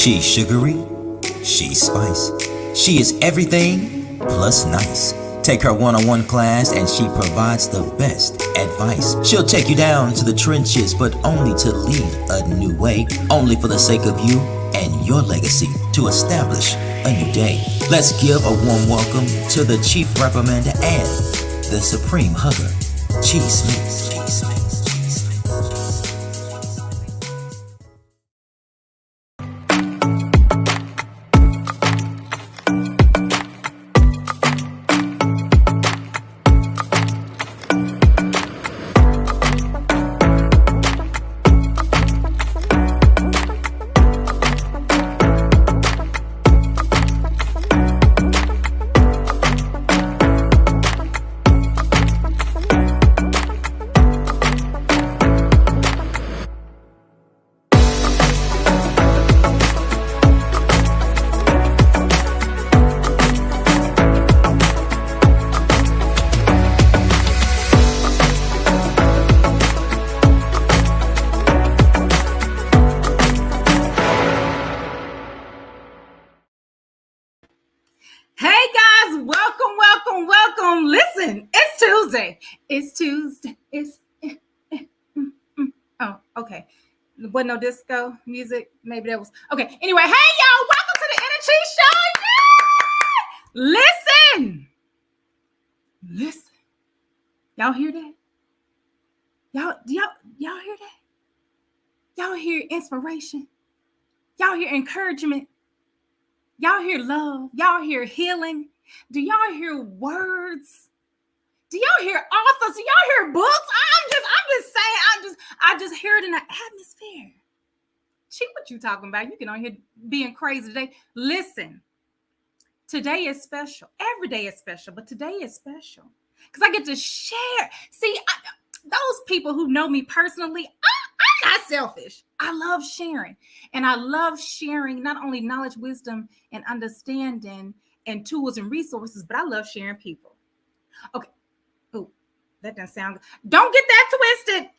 She's sugary, she's spice. She is everything plus nice. Take her one-on-one class and she provides the best advice. She'll take you down to the trenches, but only to lead a new way. Only for the sake of you and your legacy to establish a new day. Let's give a warm welcome to the Chief Reprimander and the Supreme Hugger, Cheese Smith. Welcome. Listen, it's Tuesday. Oh, okay. Wasn't no disco music. Maybe that was okay. Anyway, hey y'all, welcome to the Energy Show. Yeah! Listen. Y'all hear that? Y'all hear that? Y'all hear inspiration? Y'all hear encouragement? Y'all hear love? Y'all hear healing? Do y'all hear words? Do y'all hear authors? Do y'all hear books? I'm just saying, I just hear it in the atmosphere. She, what you talking about? You can on here being crazy today. Listen, today is special. Every day is special, but today is special because I get to share. See, those people who know me personally, I'm not selfish. I love sharing. And I love sharing not only knowledge, wisdom, and understanding and tools and resources, but I love sharing people. Okay. Oh, that doesn't sound good. Don't get that twisted.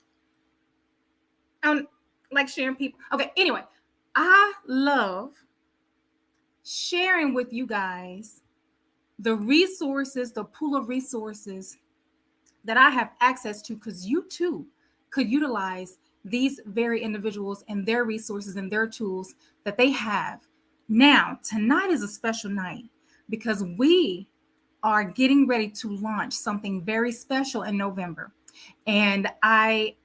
Like sharing people. Okay, anyway, I love sharing with you guys the resources, the pool of resources that I have access to, because you too could utilize these very individuals and their resources and their tools that they have. Now, tonight is a special night because we are getting ready to launch something very special in November. And I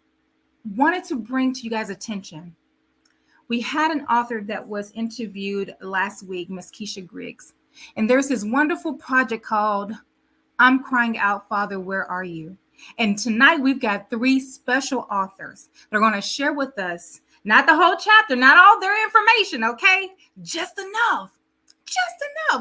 wanted to bring to you guys attention. We had an author that was interviewed last week, Miss Myechia Griggs. And there's this wonderful project called I'm Crying Out, Father, Where Are You? And tonight we've got 3 special authors. They're going to share with us, not the whole chapter, not all their information, okay? Just enough.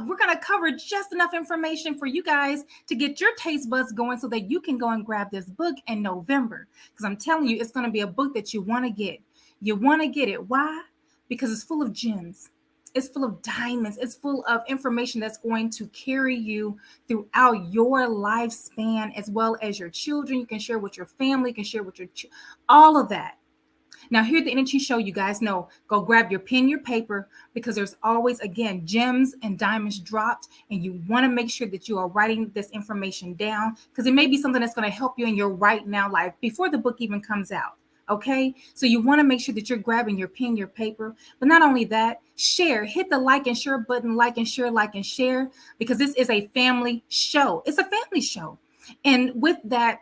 We're going to cover just enough information for you guys to get your taste buds going so that you can go and grab this book in November. Because I'm telling you, it's going to be a book that you want to get. You want to get it. Why? Because it's full of gems. It's full of diamonds. It's full of information that's going to carry you throughout your lifespan, as well as your children. You can share with your family, you can share with all of that. Now, here at the Energy Show, you guys know, go grab your pen, your paper, because there's always, again, gems and diamonds dropped. And you want to make sure that you are writing this information down, because it may be something that's going to help you in your right now life before the book even comes out. Okay, so you want to make sure that you're grabbing your pen, your paper, but not only that, hit the like and share button, like and share, because this is a family show. It's a family show. And with that,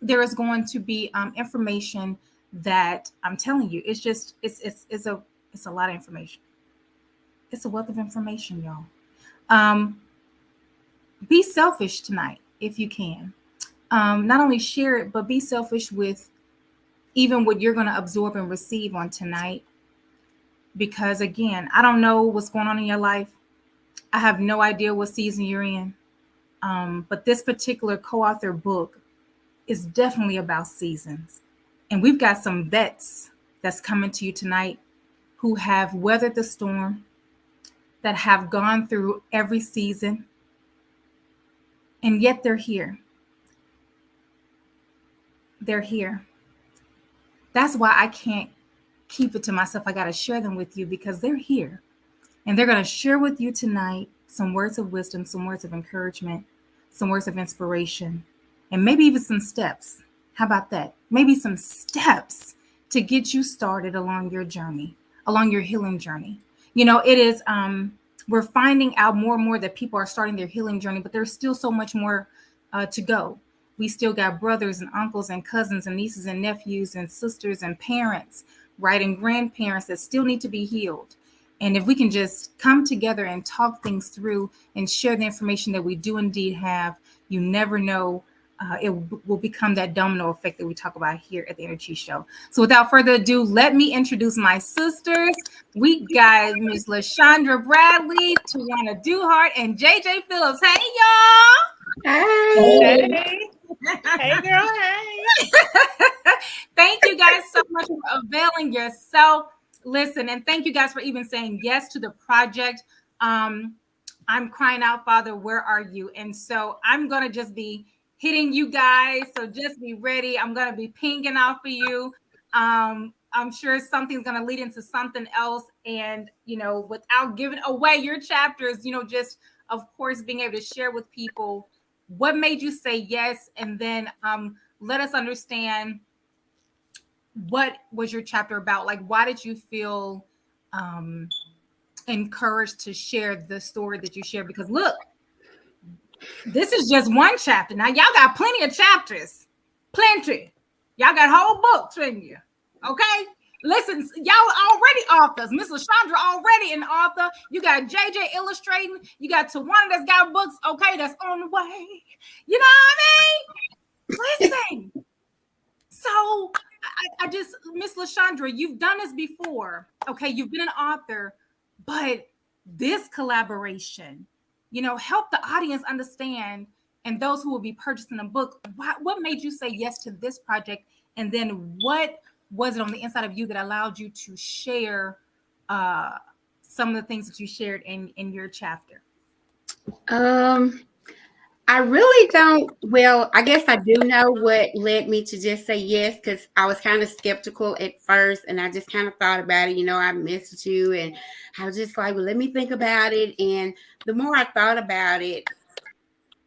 there is going to be information that I'm telling you, it's a lot of information. It's a wealth of information, y'all. Be selfish tonight if you can. Not only share it, but be selfish with even what you're going to absorb and receive on tonight. Because again, I don't know what's going on in your life. I have no idea what season you're in. But this particular co-author book is definitely about seasons. And we've got some vets that's coming to you tonight who have weathered the storm, that have gone through every season, and yet they're here. They're here. That's why I can't keep it to myself. I got to share them with you because they're here and they're going to share with you tonight some words of wisdom, some words of encouragement, some words of inspiration, and maybe even some steps. How about that? Maybe some steps to get you started along your journey, along your healing journey. You know, it is, we're finding out more and more that people are starting their healing journey, but there's still so much more to go. We still got brothers and uncles and cousins and nieces and nephews and sisters and parents, right? And grandparents that still need to be healed. And if we can just come together and talk things through and share the information that we do indeed have, you never know. It will become that domino effect that we talk about here at the Energy Show. So without further ado, let me introduce my sisters. We got Miss LaShundra Bradley, Tawanna Duhart, and JJ Phillips. Hey, y'all. Hey. Hey. Hey, girl. Hey. Thank you guys so much for availing yourself. Listen, and thank you guys for even saying yes to the project. I'm crying out, Father, where are you? And so I'm going to just be hitting you guys. So just be ready. I'm going to be pinging out for you. I'm sure something's going to lead into something else. And, you know, without giving away your chapters, you know, just, of course, being able to share with people what made you say yes. And then let us understand what was your chapter about? Like, why did you feel encouraged to share the story that you shared? Because look, this is just one chapter. Now, y'all got plenty of chapters. Plenty. Y'all got whole books in you. Okay? Listen, y'all already authors. Miss LaShundra already an author. You got JJ illustrating. You got Tawanna that's got books, okay, that's on the way. You know what I mean? Listen. So I just, Miss LaShundra, you've done this before. Okay, you've been an author, but this collaboration, you know, help the audience understand and those who will be purchasing the book, what made you say yes to this project? And then what was it on the inside of you that allowed you to share some of the things that you shared in your chapter? I really don't. Well, I guess I do know what led me to just say yes, because I was kind of skeptical at first, and I just kind of thought about it. You know, I messaged you, and I was just like, well, let me think about it. And the more I thought about it,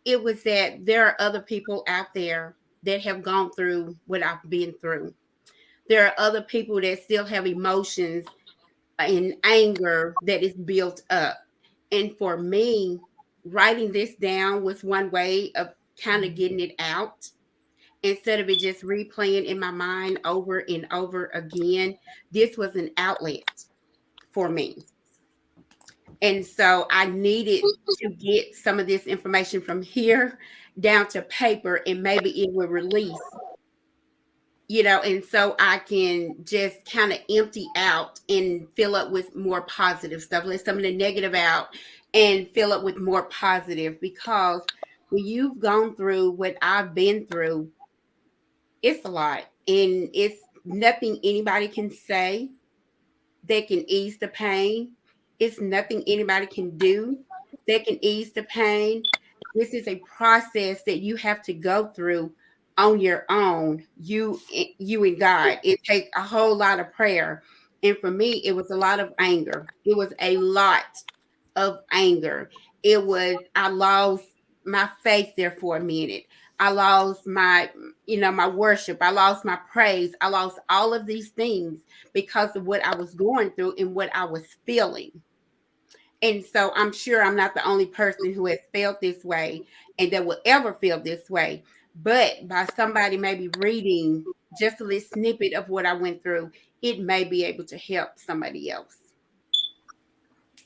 it was that there are other people out there that have gone through what I've been through. There are other people that still have emotions and anger that is built up. And for me, writing this down was one way of kind of getting it out instead of it just replaying in my mind over and over again. This was an outlet for me. And so I needed to get some of this information from here down to paper, and maybe it will release, you know, and so I can just kind of empty out and fill up with more positive stuff. Let some of the negative out and fill up with more positive, because when you've gone through what I've been through, it's a lot, and it's nothing anybody can say that can ease the pain. It's nothing anybody can do that can ease the pain. This is a process that you have to go through on your own, you and God. It takes a whole lot of prayer. And for me, it was a lot of anger. It was a lot of anger. It was, I lost my faith there for a minute. I lost my, my worship. I lost my praise. I lost all of these things because of what I was going through and what I was feeling. And so I'm sure I'm not the only person who has felt this way and that will ever feel this way. But by somebody maybe reading just a little snippet of what I went through, it may be able to help somebody else.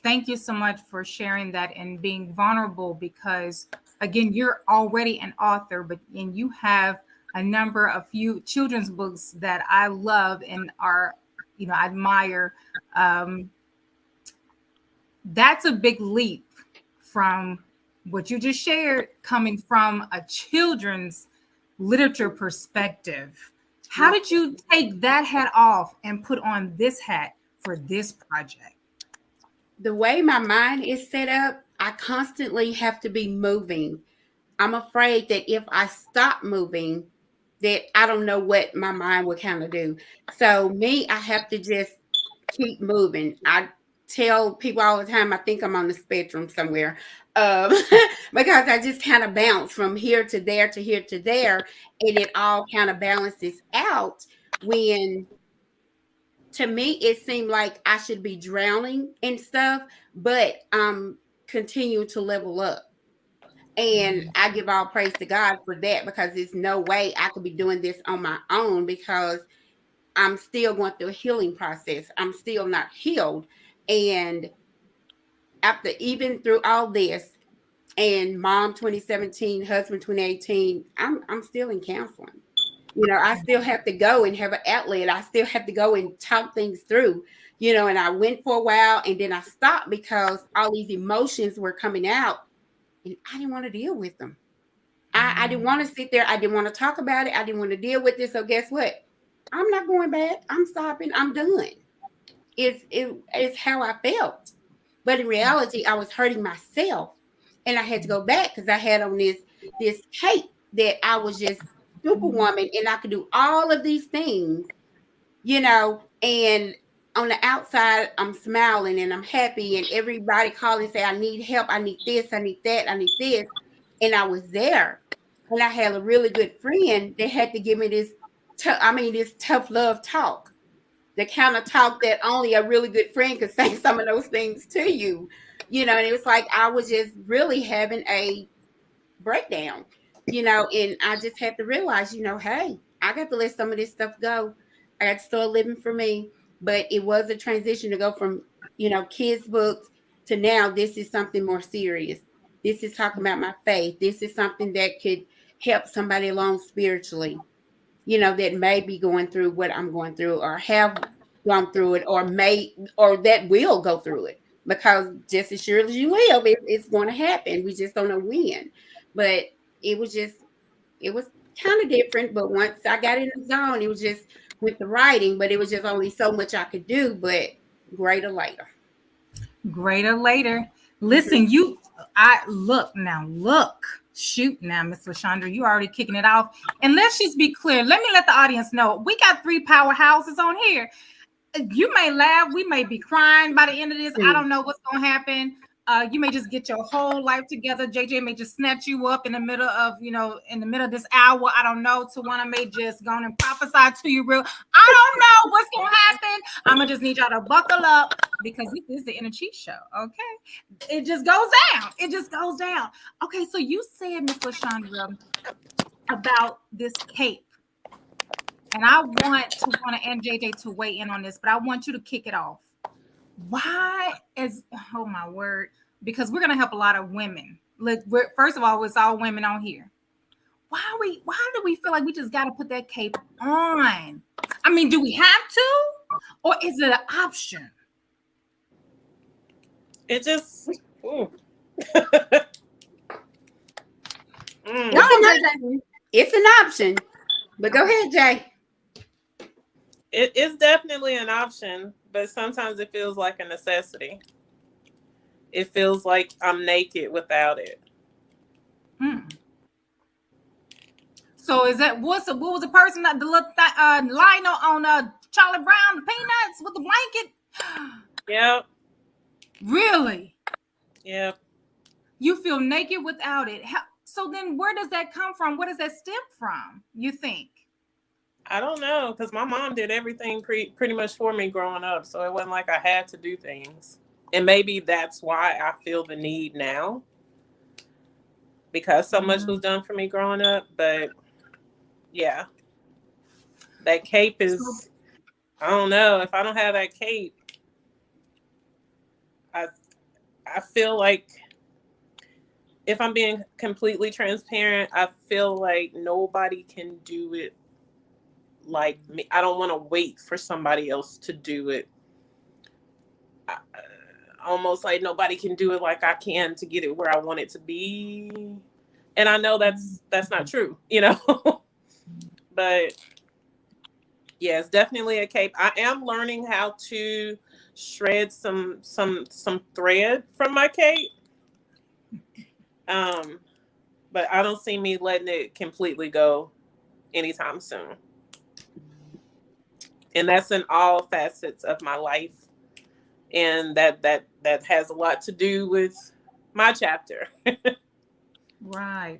Thank you so much for sharing that and being vulnerable, because again, you're already an author, and you have a number of few children's books that I love and are, admire. That's a big leap from what you just shared, coming from a children's literature perspective. How did you take that hat off and put on this hat for this project? The way my mind is set up, I constantly have to be moving. I'm afraid that if I stop moving, that I don't know what my mind would kind of do. So me, I have to just keep moving. I tell people all the time I think I'm on the spectrum somewhere, um, because I just kind of bounce from here to there to here to there, and it all kind of balances out. When to me it seemed like I should be drowning and stuff, but continue to level up. And I give all praise to God for that, because there's no way I could be doing this on my own, because I'm still going through a healing process. I'm still not healed. And after even through all this, and mom 2017, husband 2018, I'm still in counseling. I still have to go and have an outlet. I still have to go and talk things through. And I went for a while, and then I stopped because all these emotions were coming out, and I didn't want to deal with them. I didn't want to sit there. I didn't want to talk about it. I didn't want to deal with this. So guess what? I'm not going back. I'm stopping. I'm done. It's how I felt. But in reality, I was hurting myself. And I had to go back because I had on this cape that I was just superwoman, and I could do all of these things, and on the outside, I'm smiling and I'm happy, and everybody call and say, I need help. I need this. I need that. I need this. And I was there. And I had a really good friend that had to give me this tough love talk, the kind of talk that only a really good friend could say some of those things to you, and it was like I was just really having a breakdown, and I just had to realize, hey, I got to let some of this stuff go. I got to start living for me. But it was a transition to go from, kids' books to now this is something more serious. This is talking about my faith. This is something that could help somebody along spiritually, that may be going through what I'm going through, or have gone through it, or that will go through it. Because just as sure as you live, it's going to happen. We just don't know when. But it was kind of different. But once I got in the zone, it was just with the writing, but it was just only so much I could do. But greater later. Greater later. Listen, look. Shoot now, Miss LaShundra, you already kicking it off. And let's just be clear. Let me let the audience know. We got 3 powerhouses on here. You may laugh. We may be crying by the end of this. I don't know what's going to happen. You may just get your whole life together. JJ may just snatch you up in the middle of this hour. I don't know. Tawanna may just go on and prophesy to you real. I don't know what's going to happen. I'm going to just need y'all to buckle up, because this is the Inner Cheat Show. Okay. It just goes down. It just goes down. Okay. So you said, Miss LaShundra, about this cape. And I want Tawanna and JJ to weigh in on this, but I want you to kick it off. Why oh my word, because we're going to help a lot of women. Look, first of all, it's all women on here. Why do we feel like we just got to put that cape on? I mean, do we have to, or is it an option? It just, It's an option. But go ahead, Jay. It's definitely an option, but sometimes it feels like a necessity. It feels like I'm naked without it. So is that what was the person that the Lionel on Charlie Brown, the Peanuts with the blanket? Yep. Really? Yep. You feel naked without it. So then where does that come from? Where does that stem from, you think? I don't know, because my mom did everything pretty much for me growing up, so it wasn't like I had to do things. And maybe that's why I feel the need now, because so much was done for me growing up. But yeah, that cape is, I don't know, if I don't have that cape, I feel like, if I'm being completely transparent, I feel like nobody can do it like me. I don't want to wait for somebody else to do it. Almost like nobody can do it like I can to get it where I want it to be. And I know that's not true, but yeah, it's definitely a cape. I am learning how to shred some thread from my cape. But I don't see me letting it completely go anytime soon. And that's in all facets of my life. And that has a lot to do with my chapter. Right.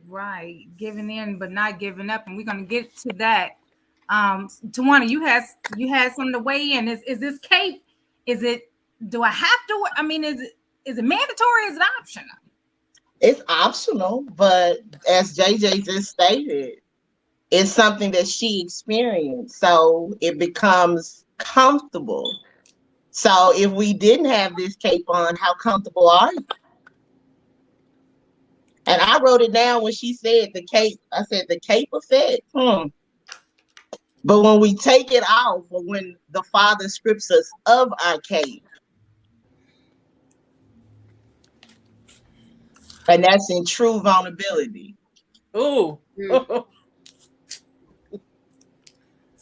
Giving in but not giving up, and we're gonna get to that. Tawanna, you had something to weigh in. Is this cape? Is it? Do I have to? I mean, is it mandatory? Is it optional? It's optional, but as JJ just stated, it's something that she experienced, so it becomes comfortable. So if we didn't have this cape on, how comfortable are you? And I wrote it down when she said the cape. I said the cape effect. But when we take it off, or when the Father strips us of our cape, and that's in true vulnerability. Ooh.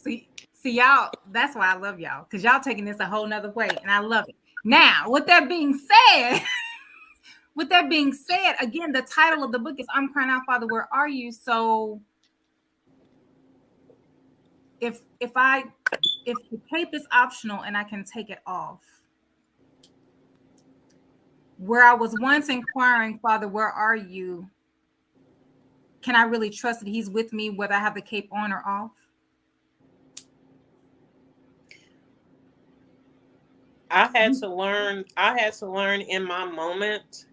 See y'all, that's why I love y'all, because y'all taking this a whole nother way, and I love it. Now, with that being said, again, the title of the book is I'm Crying Out, Father, Where Are You? So if the cape is optional and I can take it off, where I was once inquiring, Father, where are you? Can I really trust that he's with me whether I have the cape on or off? I had to learn in my moment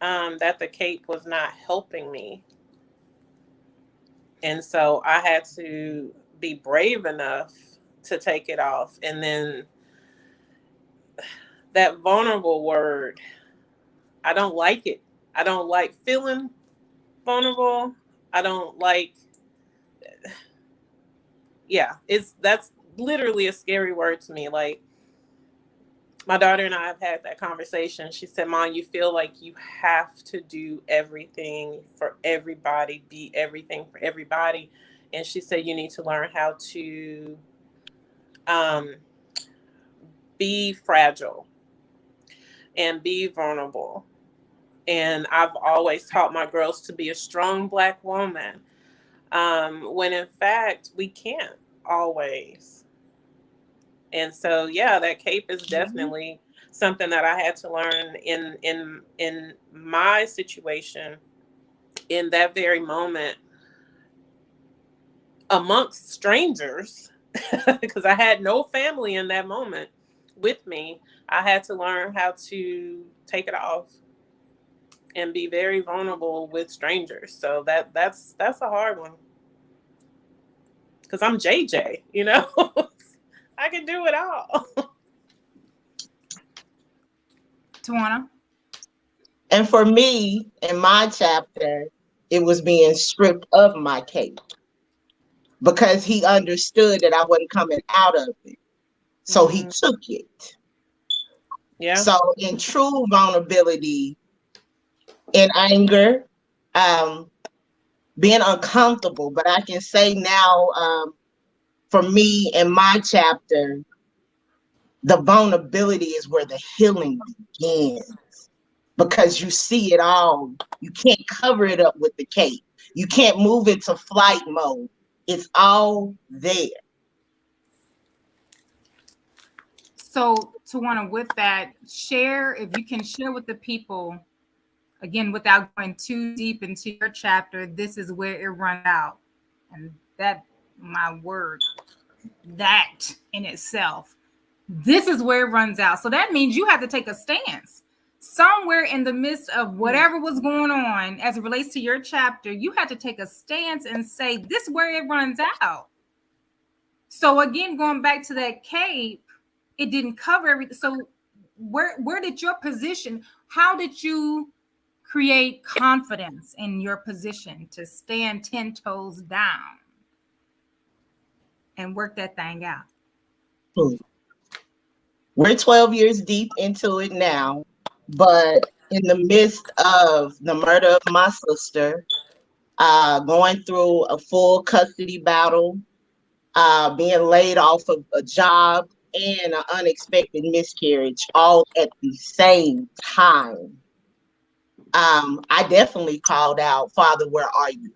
that the cape was not helping me. And so I had to be brave enough to take it off. And then that vulnerable word, I don't like it. I don't like feeling vulnerable. I don't like, that's literally a scary word to me. Like, my daughter and I have had that conversation. She said, Mom, you feel like you have to do everything for everybody, be everything for everybody. And she said, you need to learn how to be fragile and be vulnerable. And I've always taught my girls to be a strong Black woman, when in fact we can't always. And so, that cape is definitely something that I had to learn in my situation, in that very moment, amongst strangers, because I had no family in that moment with me. I had to learn how to take it off and be very vulnerable with strangers. So that's a hard one, because I'm JJ, I can do it all. Tawanna? And for me, in my chapter, it was being stripped of my cape, because he understood that I wasn't coming out of it. So he took it. Yeah. So in true vulnerability, in anger, being uncomfortable, but I can say now, for me in my chapter, the vulnerability is where the healing begins, because you see it all. You can't cover it up with the cape. You can't move it to flight mode. It's all there. So, Tawanna, with that, if you can share with the people, again, without going too deep into your chapter, this is where it runs out. And that, my word, that in itself, this is where it runs out. So that means you have to take a stance somewhere in the midst of whatever was going on as it relates to your chapter. You had to take a stance and say, this is where it runs out. So again, going back to that cape, it didn't cover everything. So where did your position, how did you create confidence in your position to stand 10 toes down and work that thing out? We're 12 years deep into it now, but in the midst of the murder of my sister, going through a full custody battle, being laid off of a job, and an unexpected miscarriage all at the same time, I definitely called out, Father, where are you?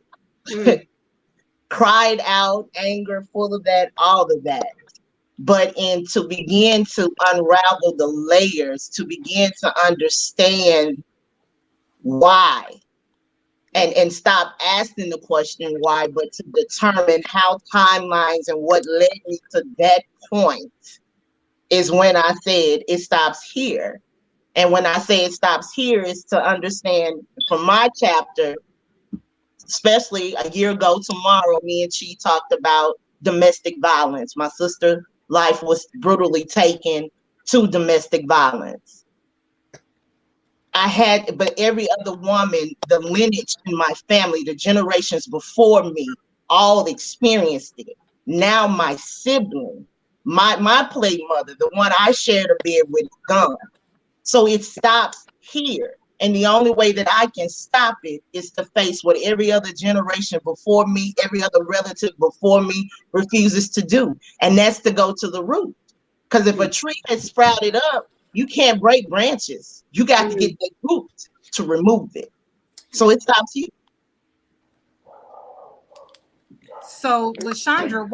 cried out, anger, full of that, all of that. But in to begin to unravel the layers, to begin to understand why, and stop asking the question why, but to determine how timelines and what led me to that point is when I said it stops here. And when I say it stops here, is to understand from my chapter, especially a year ago tomorrow, me and she talked about domestic violence. My sister's life was brutally taken to domestic violence. But every other woman, the lineage in my family, the generations before me, all experienced it. Now my sibling, my play mother, the one I shared a bed with, is gone. So it stops here. And the only way that I can stop it is to face what every other generation before me, every other relative before me refuses to do. And that's to go to the root. Because if a tree has sprouted up, you can't break branches. You got to get the root to remove it. So it stops here. So, LaShundra,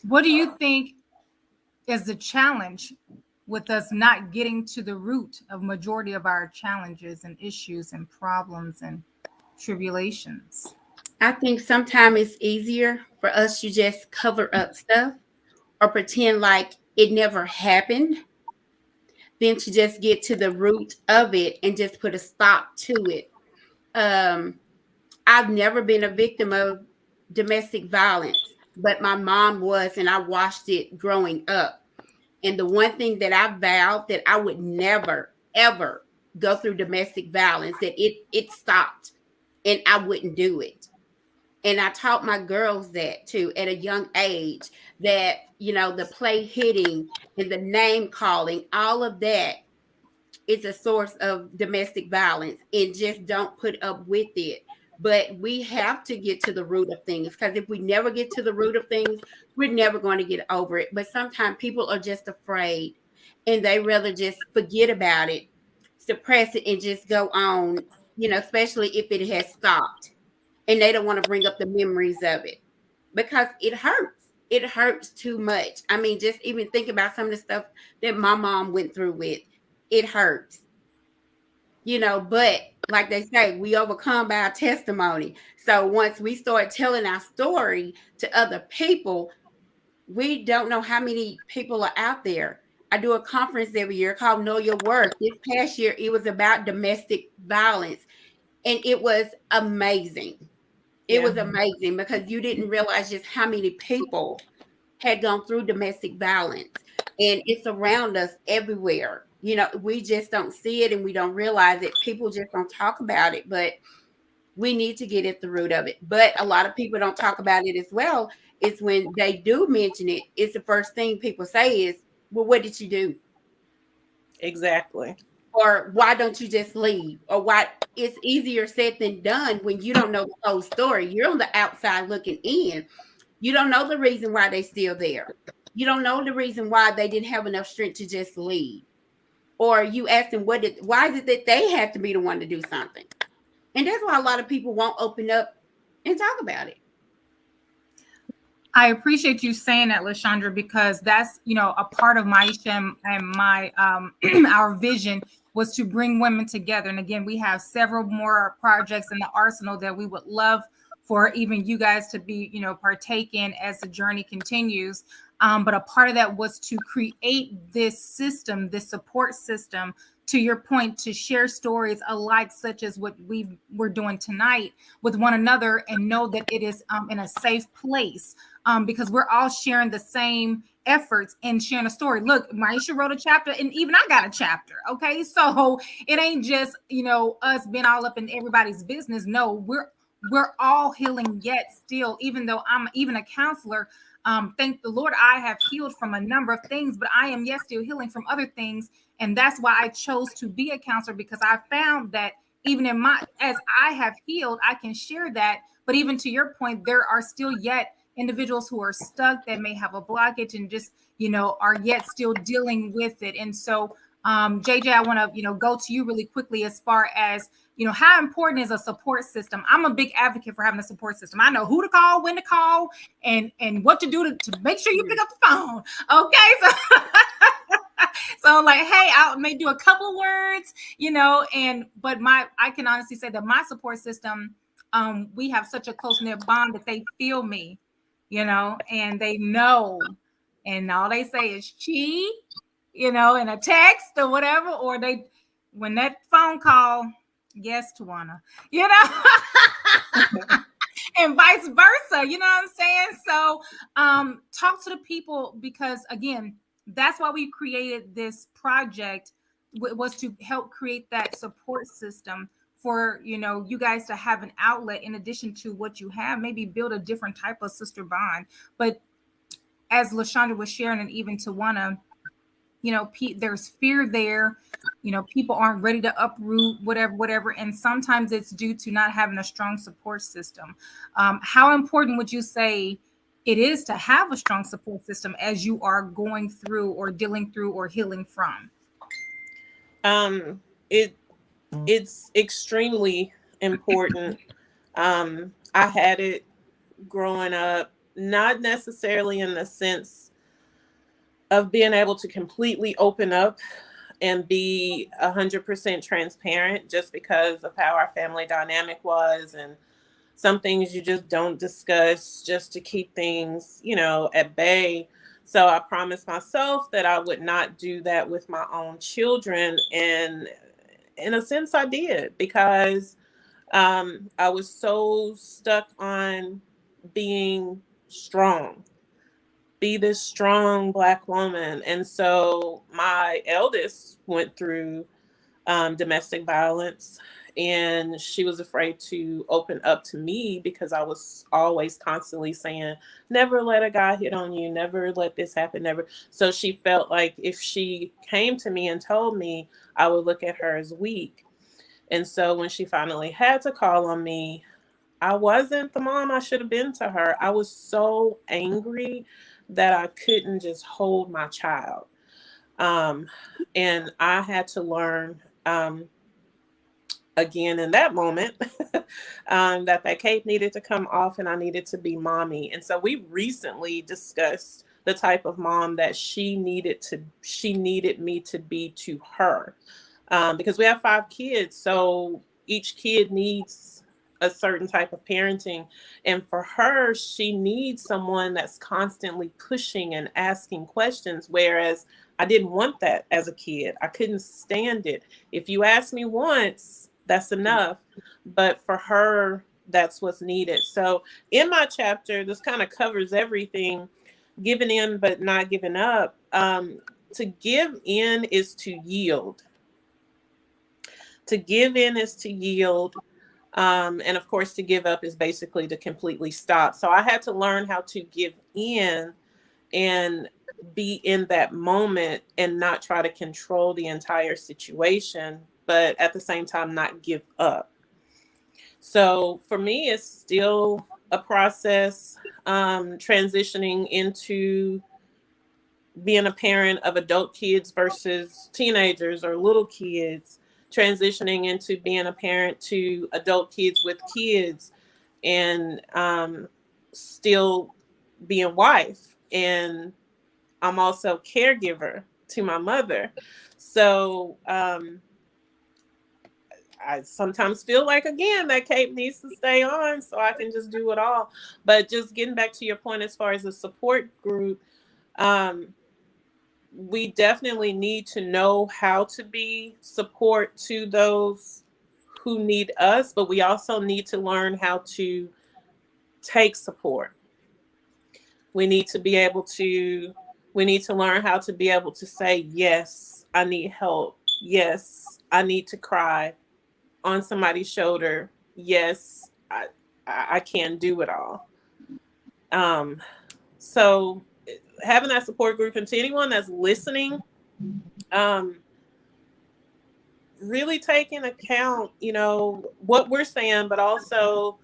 what do you think is the challenge with us not getting to the root of majority of our challenges and issues and problems and tribulations? I think sometimes it's easier for us to just cover up stuff or pretend like it never happened than to just get to the root of it and just put a stop to it. I've never been a victim of domestic violence, but my mom was, and I watched it growing up. And the one thing that I vowed that I would never, ever go through domestic violence, that it stopped and I wouldn't do it. And I taught my girls that too at a young age, that, the play hitting and the name calling, all of that is a source of domestic violence, and just don't put up with it. But we have to get to the root of things, because if we never get to the root of things, we're never going to get over it. But sometimes people are just afraid and they rather just forget about it, suppress it, and just go on, especially if it has stopped, and they don't want to bring up the memories of it because it hurts. It hurts too much. I mean, just even think about some of the stuff that my mom went through with. It hurts, but like they say, we overcome by our testimony. So once we start telling our story to other people, we don't know how many people are out there. I do a conference every year called Know Your Worth. This past year, it was about domestic violence, and it was amazing. It was amazing because you didn't realize just how many people had gone through domestic violence, and it's around us everywhere. We just don't see it and we don't realize it. People just don't talk about it, but we need to get at the root of it. But a lot of people don't talk about it as well. It's when they do mention it, it's the first thing people say is, well, what did you do? Exactly. Or why don't you just leave? Or why? It's easier said than done when you don't know the whole story. You're on the outside looking in. You don't know the reason why they're still there. You don't know the reason why they didn't have enough strength to just leave. Or you ask them, why is it that they have to be the one to do something? And that's why a lot of people won't open up and talk about it. I appreciate you saying that, LaShundra, because that's, a part of Myechia and my our vision was to bring women together. And again, we have several more projects in the arsenal that we would love for even you guys to be, partake in as the journey continues. But a part of that was to create this system, this support system, to your point, to share stories alike, such as what we're doing tonight with one another, and know that it is in a safe place, because we're all sharing the same efforts and sharing a story. Look, Myechia wrote a chapter, and even I got a chapter. Okay, so it ain't just us being all up in everybody's business. No, we're all healing yet still, even though I'm even a counselor. Thank the Lord, I have healed from a number of things, but I am yet still healing from other things. And that's why I chose to be a counselor, because I found that even as I have healed, I can share that. But even to your point, there are still yet individuals who are stuck, that may have a blockage and just, are yet still dealing with it. And so JJ, I want to, go to you really quickly as far as, how important is a support system? I'm a big advocate for having a support system. I know who to call, when to call, and what to do to make sure you pick up the phone. Okay. So like, hey, I may do a couple words, but I can honestly say that my support system, we have such a close-knit bond that they feel me, and they know, and all they say is she, in a text or whatever, or when that phone call, yes, Tawanna, and vice versa, you know what I'm saying? So talk to the people, because again, that's why we created this project, was to help create that support system for, you guys to have an outlet in addition to what you have, maybe build a different type of sister bond. But as LaShundra was sharing, and even Tawanna, there's fear there. People aren't ready to uproot whatever. And sometimes it's due to not having a strong support system. How important would you say it is to have a strong support system as you are going through or dealing through or healing from? It's extremely important. I had it growing up, not necessarily in the sense of being able to completely open up and be 100% transparent, just because of how our family dynamic was, and some things you just don't discuss just to keep things, at bay. So I promised myself that I would not do that with my own children. And in a sense, I did, because I was so stuck on being strong, be this strong Black woman. And so my eldest went through domestic violence, and she was afraid to open up to me because I was always constantly saying, never let a guy hit on you, never let this happen, never. So she felt like if she came to me and told me, I would look at her as weak. And so when she finally had to call on me, I wasn't the mom I should have been to her. I was so angry that I couldn't just hold my child. And I had to learn, again, in that moment, that cape needed to come off and I needed to be mommy. And so we recently discussed the type of mom that she needed me to be to her. Because we have 5 kids. So each kid needs a certain type of parenting. And for her, she needs someone that's constantly pushing and asking questions. Whereas I didn't want that as a kid. I couldn't stand it. If you ask me once, that's enough. But for her, that's what's needed. So in my chapter, this kind of covers everything. Giving in, but not giving up. To give in is to yield. To give in is to yield. And of course, to give up is basically to completely stop. So I had to learn how to give in and be in that moment and not try to control the entire situation, but at the same time, not give up. So for me, it's still a process, transitioning into being a parent of adult kids versus teenagers or little kids, transitioning into being a parent to adult kids with kids, and still being wife. And I'm also caregiver to my mother. So I sometimes feel like, again, that cape needs to stay on so I can just do it all. But just getting back to your point, as far as a support group, we definitely need to know how to be support to those who need us, but we also need to learn how to take support. We need to learn how to be able to say, yes, I need help. Yes, I need to cry on somebody's shoulder. Yes, I can't do it all. So having that support group, and to anyone that's listening, really take in account, what we're saying, but also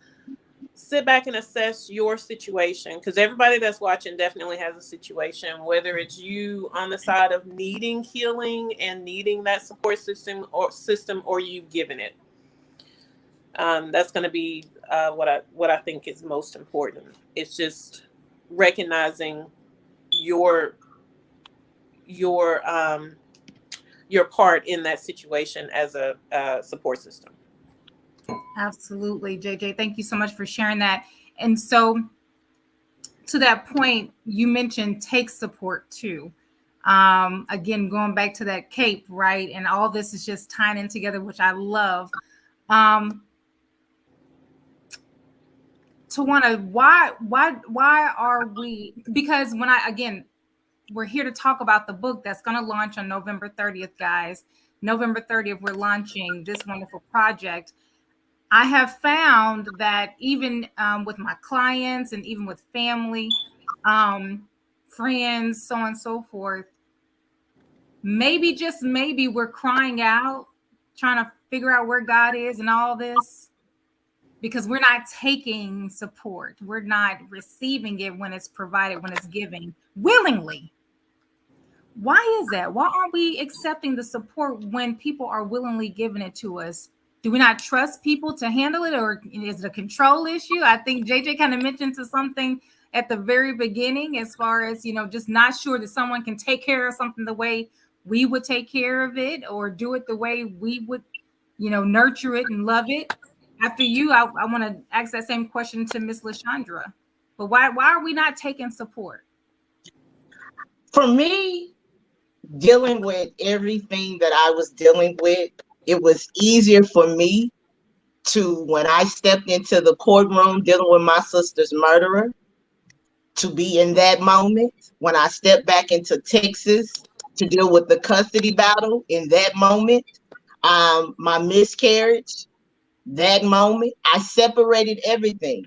sit back and assess your situation, because everybody that's watching definitely has a situation, whether it's you on the side of needing healing and needing that support system or you giving it. That's going to be what I think is most important. It's just recognizing your part in that situation as a support system. Absolutely, JJ. Thank you so much for sharing that. And so, to that point, you mentioned take support too. Again, going back to that cape, right? And all this is just tying in together, which I love. Tawanna, why are we? Because we're here to talk about the book that's going to launch on November 30th, guys. November 30th, we're launching this wonderful project. I have found that even with my clients and even with family, friends, so on and so forth, maybe, just maybe, we're crying out, trying to figure out where God is in all this, because we're not taking support. We're not receiving it when it's provided, when it's given willingly. Why is that? Why aren't we accepting the support when people are willingly giving it to us? Do we not trust people to handle it, or is it a control issue? I think JJ kind of mentioned to something at the very beginning, as far as, just not sure that someone can take care of something the way we would take care of it, or do it the way we would, nurture it and love it. After you, I want to ask that same question to Miss LaShundra. But why are we not taking support? For me, dealing with everything that I was dealing with, it was easier for me to, when I stepped into the courtroom dealing with my sister's murderer, to be in that moment. When I stepped back into Texas to deal with the custody battle, in that moment, my miscarriage, that moment, I separated everything.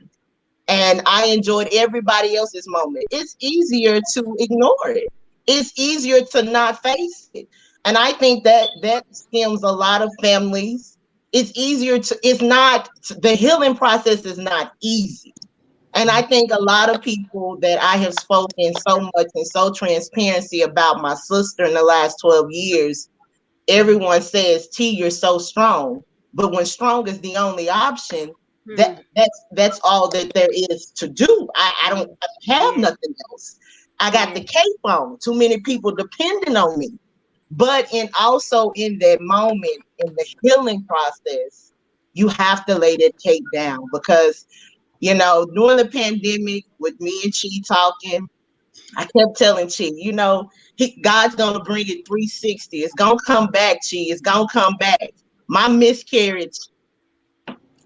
And I enjoyed everybody else's moment. It's easier to ignore it. It's easier to not face it. And I think that stems a lot of families. It's not, the healing process is not easy. And I think a lot of people that I have spoken so much and so transparency about my sister in the last 12 years, everyone says, T, you're so strong. But when strong is the only option, that's all that there is to do. I don't have nothing else. I got the cape on. Too many people depending on me. But also in that moment, in the healing process, you have to lay that cape down, because during the pandemic, with me and Chi talking, I kept telling Chi, God's gonna bring it 360. It's gonna come back, Chi. It's gonna come back. My miscarriage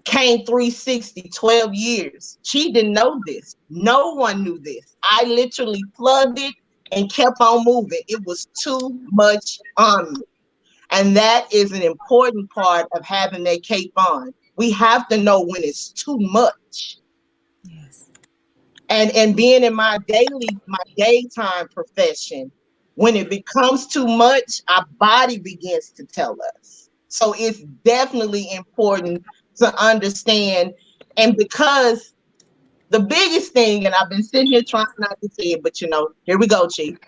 came 360, 12 years. She didn't know this. No one knew this. I literally plugged it and kept on moving. It was too much on me. And that is an important part of having that cape on. We have to know when it's too much. Yes. And being in my daytime profession, when it becomes too much, our body begins to tell us. So it's definitely important to understand. And because the biggest thing, and I've been sitting here trying not to say it, but here we go, Chief.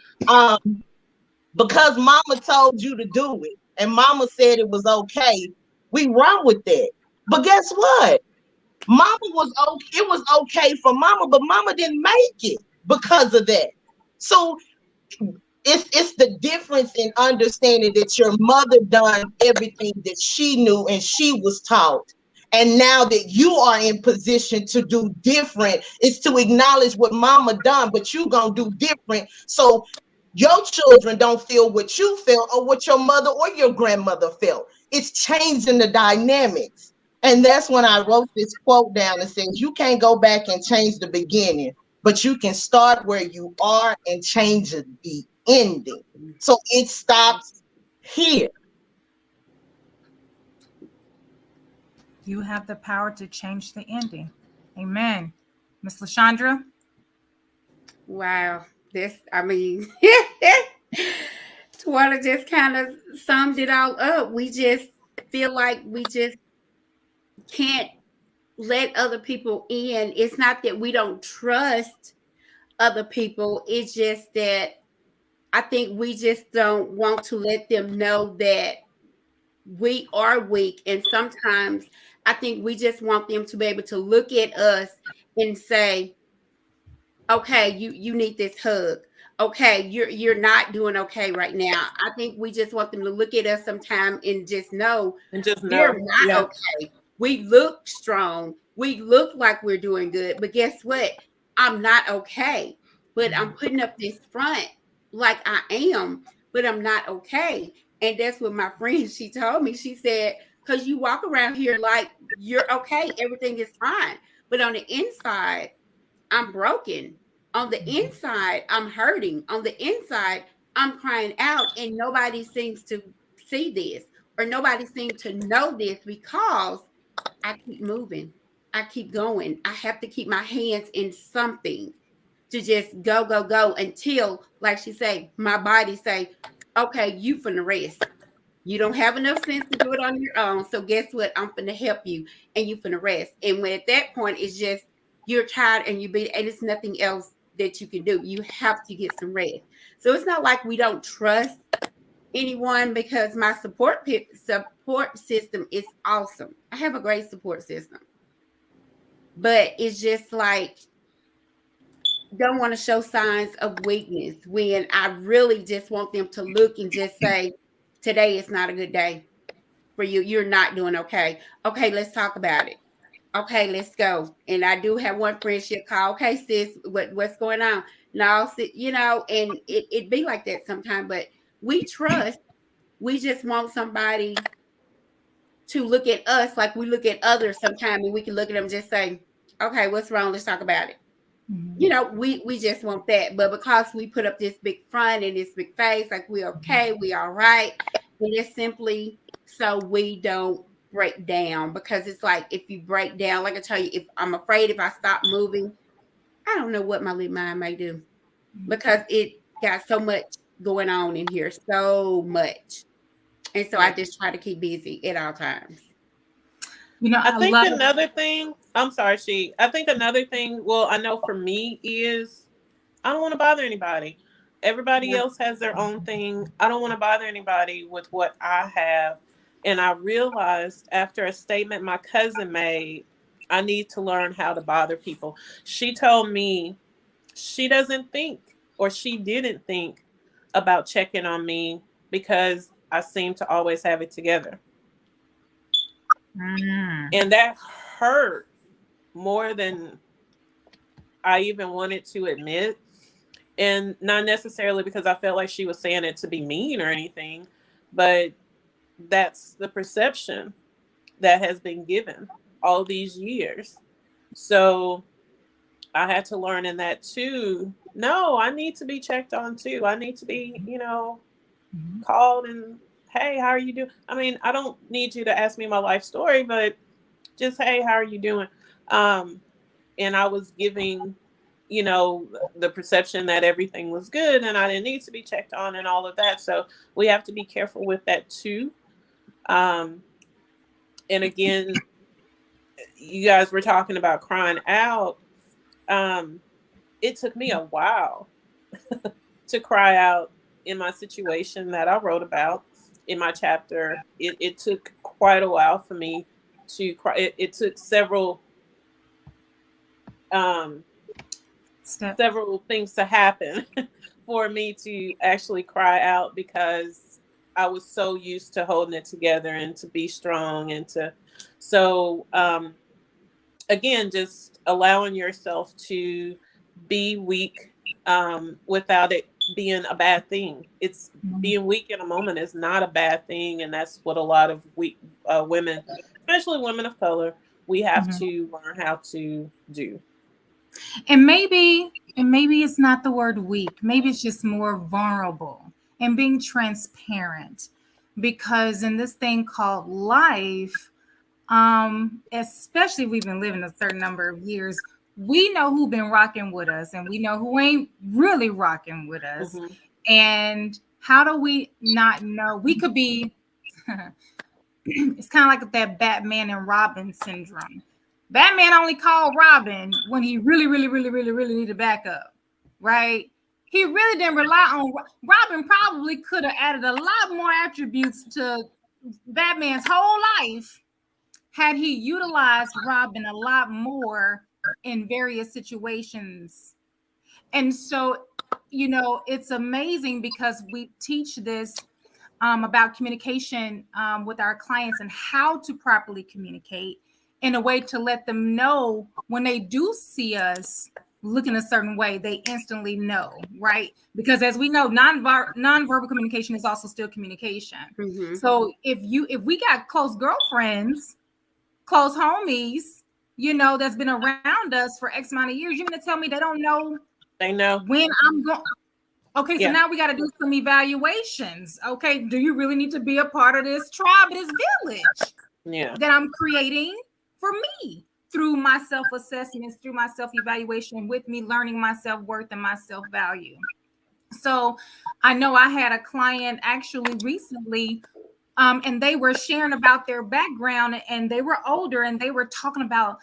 Because mama told you to do it and mama said it was okay, we run with that. But guess what? Mama was okay. It was okay for mama, but mama didn't make it because of that. So it's the difference in understanding that your mother done everything that she knew and she was taught. And now that you are in position to do different, it's to acknowledge what mama done, but you gonna do different. So your children don't feel what you felt or what your mother or your grandmother felt. It's changing the dynamics. And that's when I wrote this quote down that says, you can't go back and change the beginning, but you can start where you are and change the ending. So it stops here. You have the power to change the ending. Amen. Miss LaShundra? Wow. Tawanna just kind of summed it all up. We just feel like we just can't let other people in. It's not that we don't trust other people. It's just that I think we just don't want to let them know that we are weak. And sometimes I think we just want them to be able to look at us and say, okay, you need this hug. Okay, you're not doing okay right now. I think we just want them to look at us sometime and just know And just we're know. not Yeah. okay. We look strong. We look like we're doing good. But guess what? I'm not okay. But I'm putting up this front like I am, but I'm not okay. And that's what my friend, she told me. She said, because you walk around here like you're okay, everything is fine. But on the inside, I'm broken. On the inside, I'm hurting. On the inside, I'm crying out, and nobody seems to see this or nobody seems to know this because I keep moving. I keep going. I have to keep my hands in something to just go, go, go until, like she say, my body say, okay, you finna rest. You don't have enough sense to do it on your own. So guess what? I'm finna help you and you finna rest. And when at that point it's just you're tired and and it's nothing else that you can do. You have to get some rest. So it's not like we don't trust anyone because my support system is awesome. I have a great support system. But it's just like don't want to show signs of weakness when I really just want them to look and just say, today is not a good day for you. You're not doing okay. Okay, let's talk about it. Okay, let's go. And I do have one friend she'll call, okay, sis, what's going on? No, and it be like that sometimes, but we trust. We just want somebody to look at us like we look at others sometimes, and we can look at them and just say, okay, what's wrong? Let's talk about it. We just want that. But because we put up this big front and this big face, like we okay, we all right, and it's simply so we don't break down. Because it's like if you break down, like I tell you, if I'm afraid if I stop moving, I don't know what my little mind may do because it got so much going on in here, so much. And so I Yeah. just try to keep busy at all times. I I think love. another thing, I'm sorry, I think another thing, well, I know for me is I don't want to bother anybody. Everybody Yeah. else has their own thing. I don't want to bother anybody with what I have. And I realized after a statement my cousin made, I need to learn how to bother people. She told me she doesn't think, or she didn't think about checking on me because I seem to always have it together. Mm. And that hurt more than I even wanted to admit. And not necessarily because I felt like she was saying it to be mean or anything, but that's the perception that has been given all these years. So I had to learn in that too. No, I need to be checked on too. I need to be, called and, hey, how are you doing? I mean, I don't need you to ask me my life story, but just, hey, how are you doing? Um, and I was giving, the perception that everything was good and I didn't need to be checked on and all of that. So we have to be careful with that too. Um, and again, you guys were talking about crying out. It took me a while to cry out in my situation that I wrote about in my chapter. It took quite a while for me to cry. It took um, Step. several things to happen for me to actually cry out because I was so used to holding it together and to be strong and to so again just allowing yourself to be weak without it being a bad thing. It's being weak in a moment is not a bad thing, and that's what a lot of weak women, especially women of color, we have to learn how to do. And maybe it's not the word weak. Maybe it's just more vulnerable and being transparent. Because in this thing called life, especially if we've been living a certain number of years, we know who been rocking with us and we know who ain't really rocking with us. Mhm. And how do we not know? We could be it's kind of like that Batman and Robin syndrome. Batman only called Robin when he really, really, really, really, really needed backup, right? He really didn't rely on Robin. Probably could have added a lot more attributes to Batman's whole life had he utilized Robin a lot more in various situations. And so, it's amazing because we teach this about communication with our clients and how to properly communicate in a way to let them know when they do see us looking a certain way, they instantly know, right? Because as we know, nonverbal communication is also still communication. Mm-hmm. So if we got close girlfriends, close homies, that's been around us for X amount of years, you're going to tell me they don't know They know. when I'm going. Okay, so Yeah. now we got to do some evaluations. Okay, do you really need to be a part of this tribe, this village Yeah. that I'm creating for me through my self-assessments, through my self-evaluation, with me learning my self-worth and my self-value? So I know I had a client actually recently, and they were sharing about their background, and they were older, and they were talking about,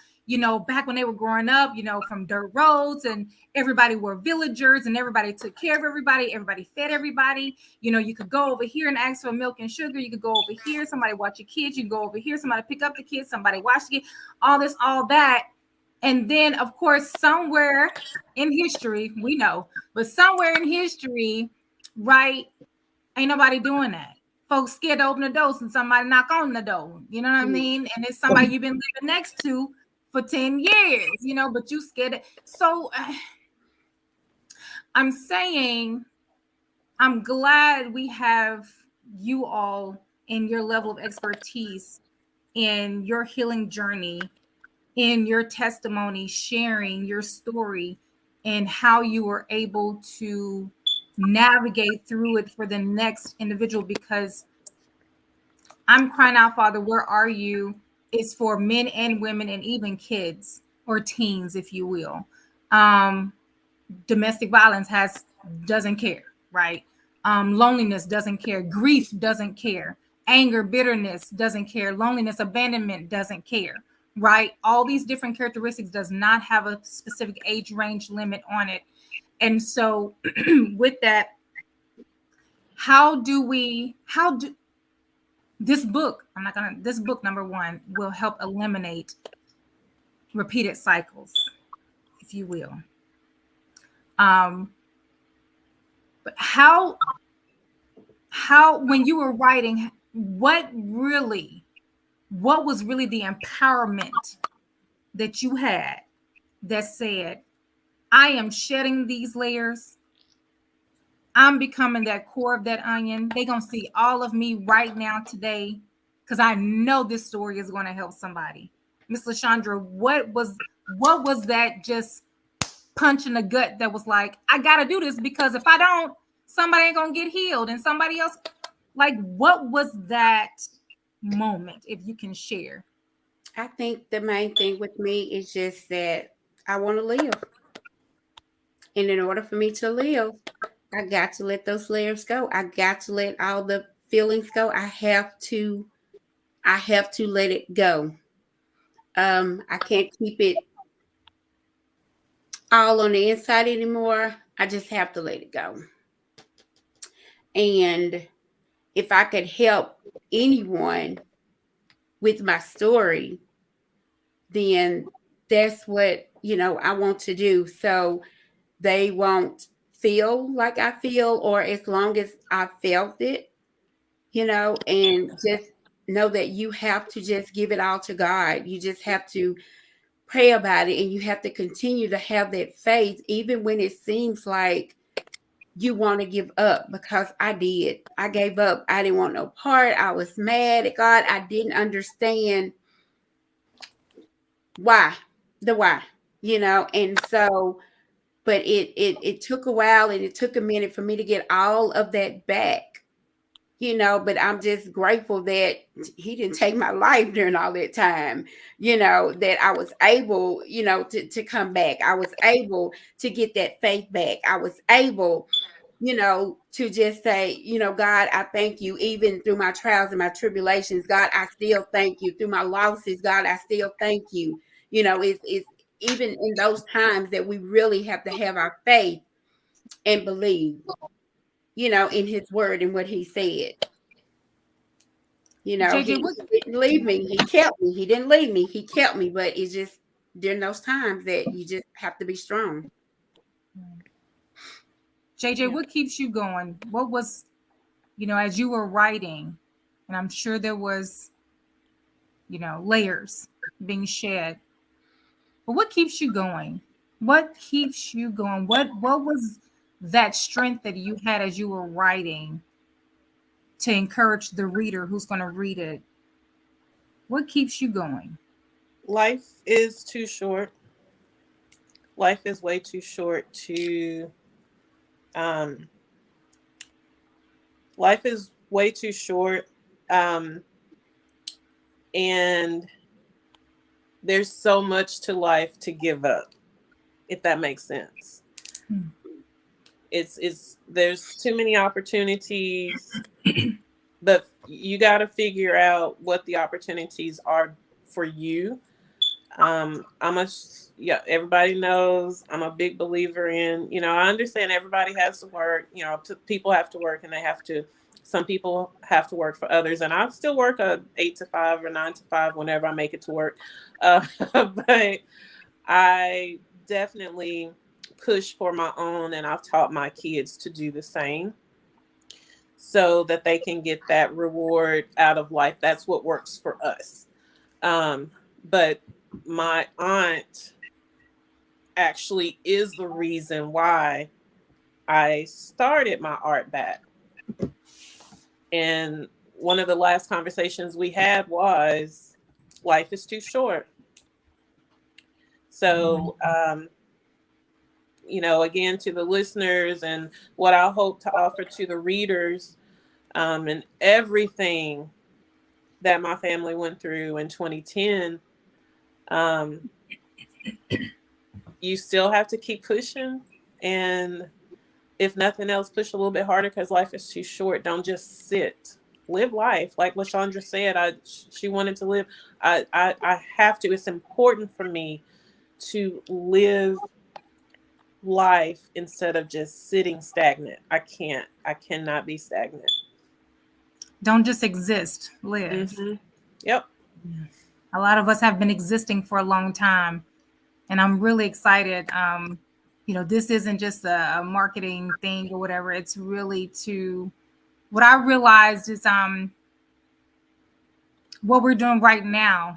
back when they were growing up, from dirt roads, and everybody were villagers, and everybody took care of everybody fed everybody. You could go over here and ask for milk and sugar. You could go over here, somebody watch your kids. You go over here, somebody pick up the kids, somebody watch the kids, all this, all that. And then, of course, somewhere in history, we know, but somewhere in history, right, ain't nobody doing that. Folks scared to open the doors and somebody knock on the door. You know what I mean? And it's somebody you've been living next to for 10 years, but you scared. So I'm saying I'm glad we have you all in your level of expertise in your healing journey, in your testimony, sharing your story and how you were able to navigate through it for the next individual, because I'm crying out, Father, where are you? Is for men and women and even kids or teens, if you will. Domestic violence doesn't care, right? Loneliness doesn't care. Grief doesn't care. Anger, bitterness doesn't care. Loneliness, abandonment doesn't care, right? All these different characteristics does not have a specific age range limit on it. And so with that, how do this book, this book, number one, will help eliminate repeated cycles, if you will. But how when you were writing, what was really the empowerment that you had that said, I am shedding these layers, I'm becoming that core of that onion. They're going to see all of me right now today, because I know this story is going to help somebody. Miss LaShundra, what was that just punch in the gut that was like, I got to do this, because if I don't, somebody ain't going to get healed and somebody else. Like, what was that moment, if you can share? I think the main thing with me is just that I want to live. And in order for me to live, I got to let those layers go. I got to let all the feelings go. I have to let it go. I can't keep it all on the inside anymore. I just have to let it go. And if I could help anyone with my story, then that's what, I want to do. So they won't feel like I feel, or as long as I felt it, and just know that you have to just give it all to God. You just have to pray about it, and you have to continue to have that faith, even when it seems like you want to give up, because I did. I gave up. I didn't want no part. I was mad at God. I didn't understand why, and so, but it took a while, and it took a minute for me to get all of that back, but I'm just grateful that he didn't take my life during all that time, that I was able, to come back. I was able to get that faith back. I was able, to just say, God, I thank you, even through my trials and my tribulations. God, I still thank you. Through my losses, God, I still thank you. You know, it's even in those times that we really have to have our faith and believe, you know, in his word and what he said. You know, JJ, he what didn't leave me. He kept me. He didn't leave me. He kept me. But it's just during those times that you just have to be strong. JJ, what keeps you going? What was, you know, as you were writing, and I'm sure there was, you know, layers being shed. But what keeps you going? What keeps you going? What was that strength that you had as you were writing to encourage the reader who's going to read it? What keeps you going? Life is too short. Life is way too short to um life is way too short. Um and there's so much to life to give up, if that makes sense. Hmm. It's there's too many opportunities, but you got to figure out what the opportunities are for you. I'm a yeah. Everybody knows I'm a big believer in. You know, I understand everybody has to work. You know, people have to work, and they have to. Some people have to work for others, and I still work a 8 to 5 or 9 to 5 whenever I make it to work. But I definitely push for my own, and I've taught my kids to do the same so that they can get that reward out of life. That's what works for us. But my aunt actually is the reason why I started my art back. And one of the last conversations we had was life is too short. So, you know, again, to the listeners and what I hope to offer to the readers, and everything that my family went through in 2010, you still have to keep pushing. And if nothing else, push a little bit harder because life is too short. Don't just sit. Live life. Like LaShundra said, she wanted to live. I have to. It's important for me to live life instead of just sitting stagnant. I cannot be stagnant. Don't just exist, live. Mm-hmm. Yep. A lot of us have been existing for a long time, and I'm really excited. You know, this isn't just a marketing thing or whatever. It's really to what I realized is what we're doing right now.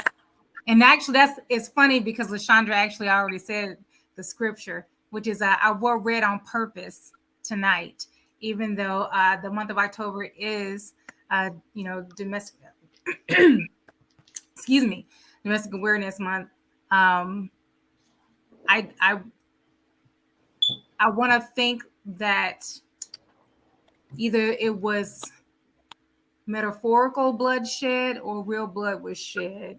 And actually, it's funny because LaShundra actually already said the scripture, which is I will read on purpose tonight, even though the month of October is, you know, domestic, excuse me, domestic awareness month. I want to think that either it was metaphorical bloodshed or real blood was shed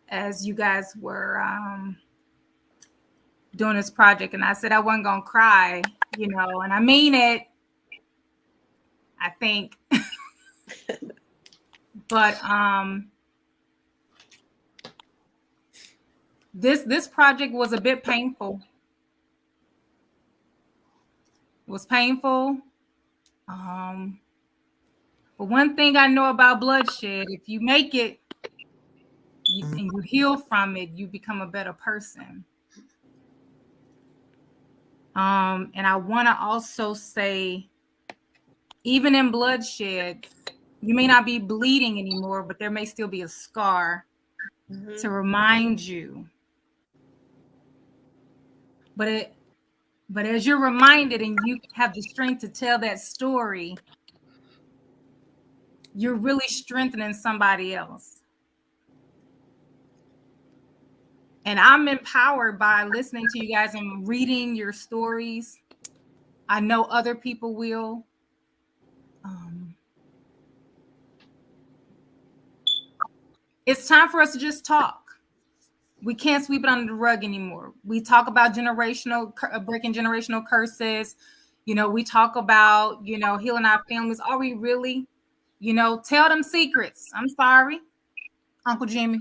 as you guys were doing this project. And I said I wasn't gonna cry, you know, and I mean it, I think. But this project was a bit painful. It was painful. But one thing I know about bloodshed, if you make it and you heal from it, you become a better person. And I want to also say, even in bloodshed, you may not be bleeding anymore, but there may still be a scar to remind you. But as you're reminded and you have the strength to tell that story, you're really strengthening somebody else. And I'm empowered by listening to you guys and reading your stories. I know other people will. It's time for us to just talk. We can't sweep it under the rug anymore. We talk about breaking generational curses. You know, we talk about, you know, healing our families. Are we really, you know, tell them secrets? I'm sorry, Uncle Jimmy.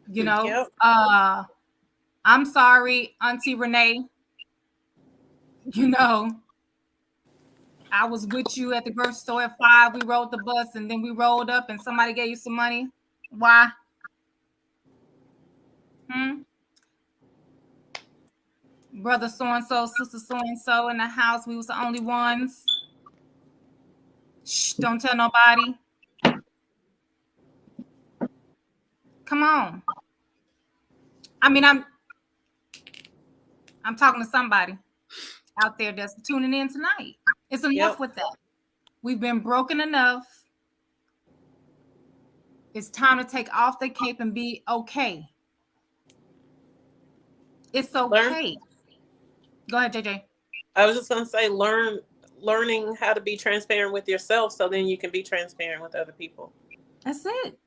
You know, Yep. I'm sorry, Auntie Renee. You know, I was with you at the grocery store at 5. We rode the bus and then we rolled up and somebody gave you some money. Why? Brother so and so, sister so and so in the house. We was the only ones. Shh, don't tell nobody. Come on. I mean, I'm talking to somebody out there that's tuning in tonight. It's enough with that. We've been broken enough. It's time to take off the cape and be okay. It's okay. Go ahead, JJ. I was just gonna say, learning how to be transparent with yourself, so then you can be transparent with other people. That's it.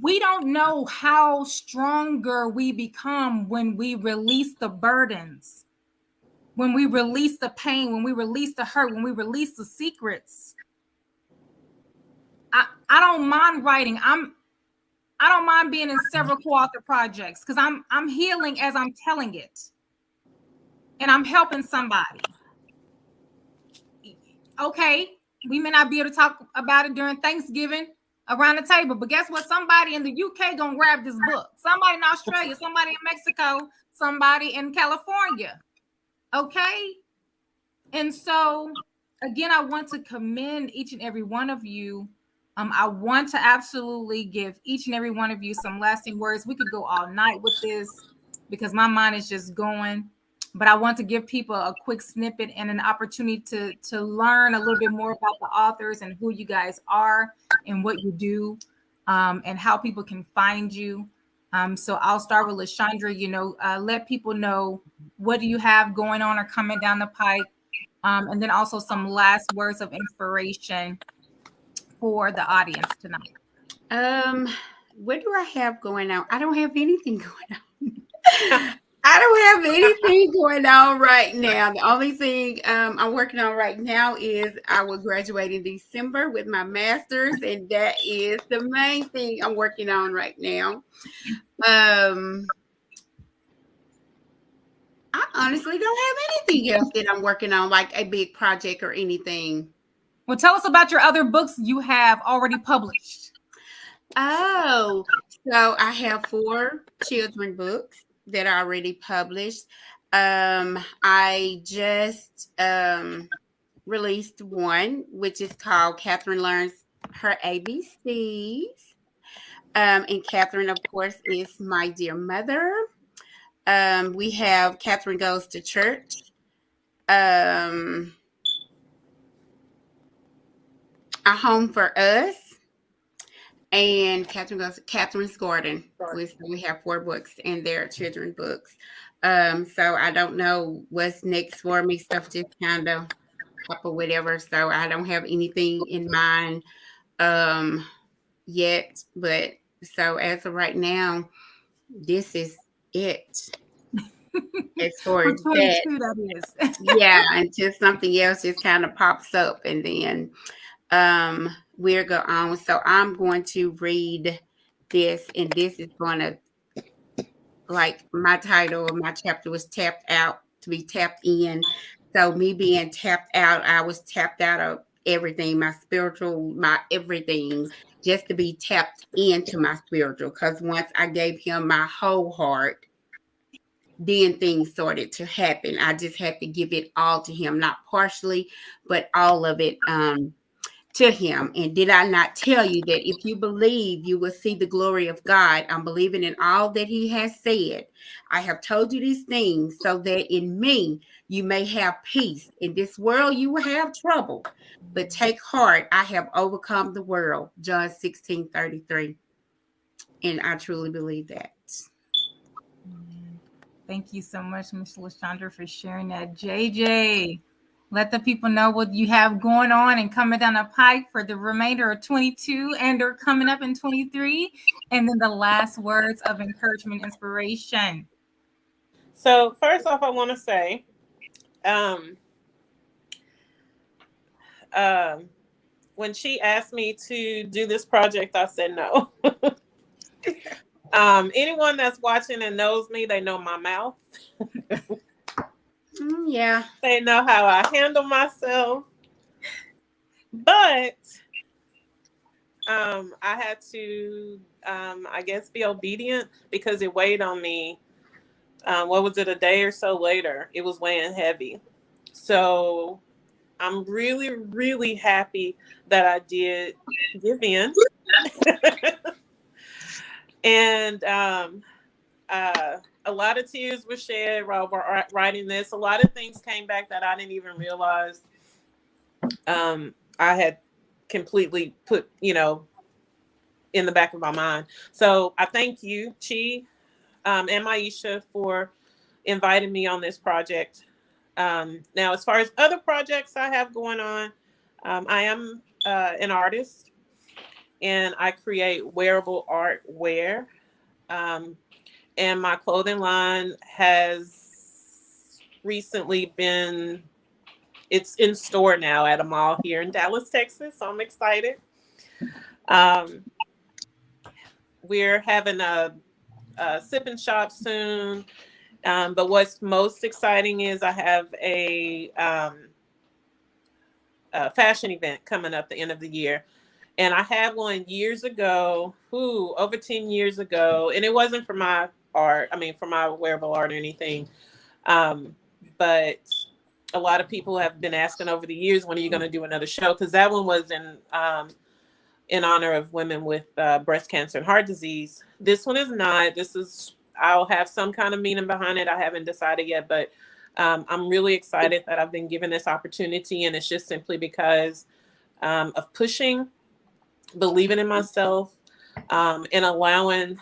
We don't know how stronger we become when we release the burdens, when we release the pain, when we release the hurt, when we release the secrets. I don't mind writing. I don't mind being in several co-author projects because I'm healing as I'm telling it. And I'm helping somebody. Okay, we may not be able to talk about it during Thanksgiving around the table, but guess what? Somebody in the UK gonna grab this book. Somebody in Australia, somebody in Mexico, somebody in California. Okay? And so, again, I want to commend each and every one of you. I want to absolutely give each and every one of you some lasting words. We could go all night with this because my mind is just going. But I want to give people a quick snippet and an opportunity to learn a little bit more about the authors and who you guys are and what you do, and how people can find you. So I'll start with LaShundra. You know, let people know what do you have going on or coming down the pike, and then also some last words of inspiration for the audience tonight. What do I have going on? I don't have anything going on. I don't have anything going on right now. The only thing I'm working on right now is I will graduate in December with my master's, and that is the main thing I'm working on right now. I honestly don't have anything else that I'm working on, like a big project or anything. Well, tell us about your other books you have already published. Oh, so I have 4 children books that are already published. I just released one, which is called Catherine Learns Her ABCs. And Catherine, of course, is my dear mother. We have Catherine Goes to Church. A Home for Us. And Catherine's Garden. We have 4 books, and they're children books. So I don't know what's next for me. Stuff just kind of up or whatever. So I don't have anything in mind yet. But so as of right now, this is it. As far as that is. Yeah, until something else just kind of pops up, and then we'll go on. So I'm going to read this, and this is going to, like, my title of my chapter was Tapped Out to be Tapped In. So me being tapped out, I was tapped out of everything, my spiritual, my everything, just to be tapped into my spiritual. Because once I gave him my whole heart, then things started to happen. I just had to give it all to him, not partially, but all of it to him. And did I not tell you that if you believe, you will see the glory of God? I'm believing in all that he has said. I have told you these things so that in me you may have peace. In this world you will have trouble, but take heart, I have overcome the world. John 16:33. And I truly believe that. Thank you so much, Ms. LaShundra, for sharing that. JJ, let the people know what you have going on and coming down the pike for the remainder of 22 and or coming up in 23. And then the last words of encouragement, inspiration. So first off, I want to say, when she asked me to do this project, I said no. Anyone that's watching and knows me, they know my mouth. Yeah. They know how I handle myself. But I had to, I guess, be obedient because it weighed on me. What was it, a day or so later? It was weighing heavy. So I'm really, really happy that I did give in. And a lot of tears were shed while we're writing this. A lot of things came back that I didn't even realize I had completely put, in the back of my mind. So I thank you, Chi, and Myechia, for inviting me on this project. Now, as far as other projects I have going on, I am an artist and I create wearable art wear. And my clothing line has recently it's in store now at a mall here in Dallas, Texas. So I'm excited. We're having a sip and shop soon. But what's most exciting is I have a fashion event coming up the end of the year. And I had one years ago, over 10 years ago. And it wasn't for my art, for my wearable art or anything. But a lot of people have been asking over the years, when are you going to do another show? Because that one was in honor of women with breast cancer and heart disease. This one is not. I'll have some kind of meaning behind it. I haven't decided yet, but I'm really excited that I've been given this opportunity. And it's just simply because of pushing, believing in myself, and allowing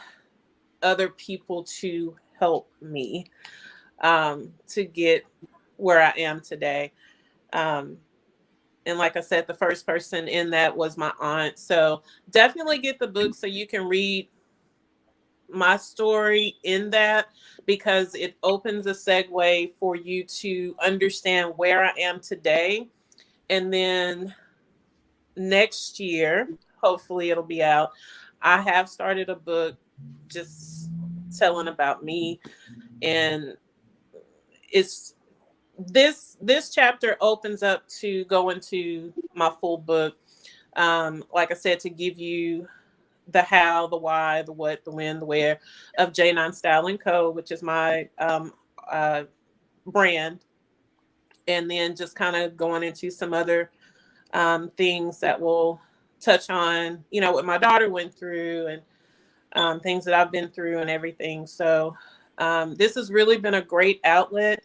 other people to help me to get where I am today. And like I said, the first person in that was my aunt. So definitely get the book so you can read my story in that, because it opens a segue for you to understand where I am today. And then next year, hopefully it'll be out. I have started a book just telling about me, and it's this chapter opens up to go into my full book. Like I said, to give you the how, the why, the what, the when, the where of J9 Style & Co., which is my brand. And then just kind of going into some other things that will touch on, what my daughter went through, and things that I've been through and everything. So this has really been a great outlet.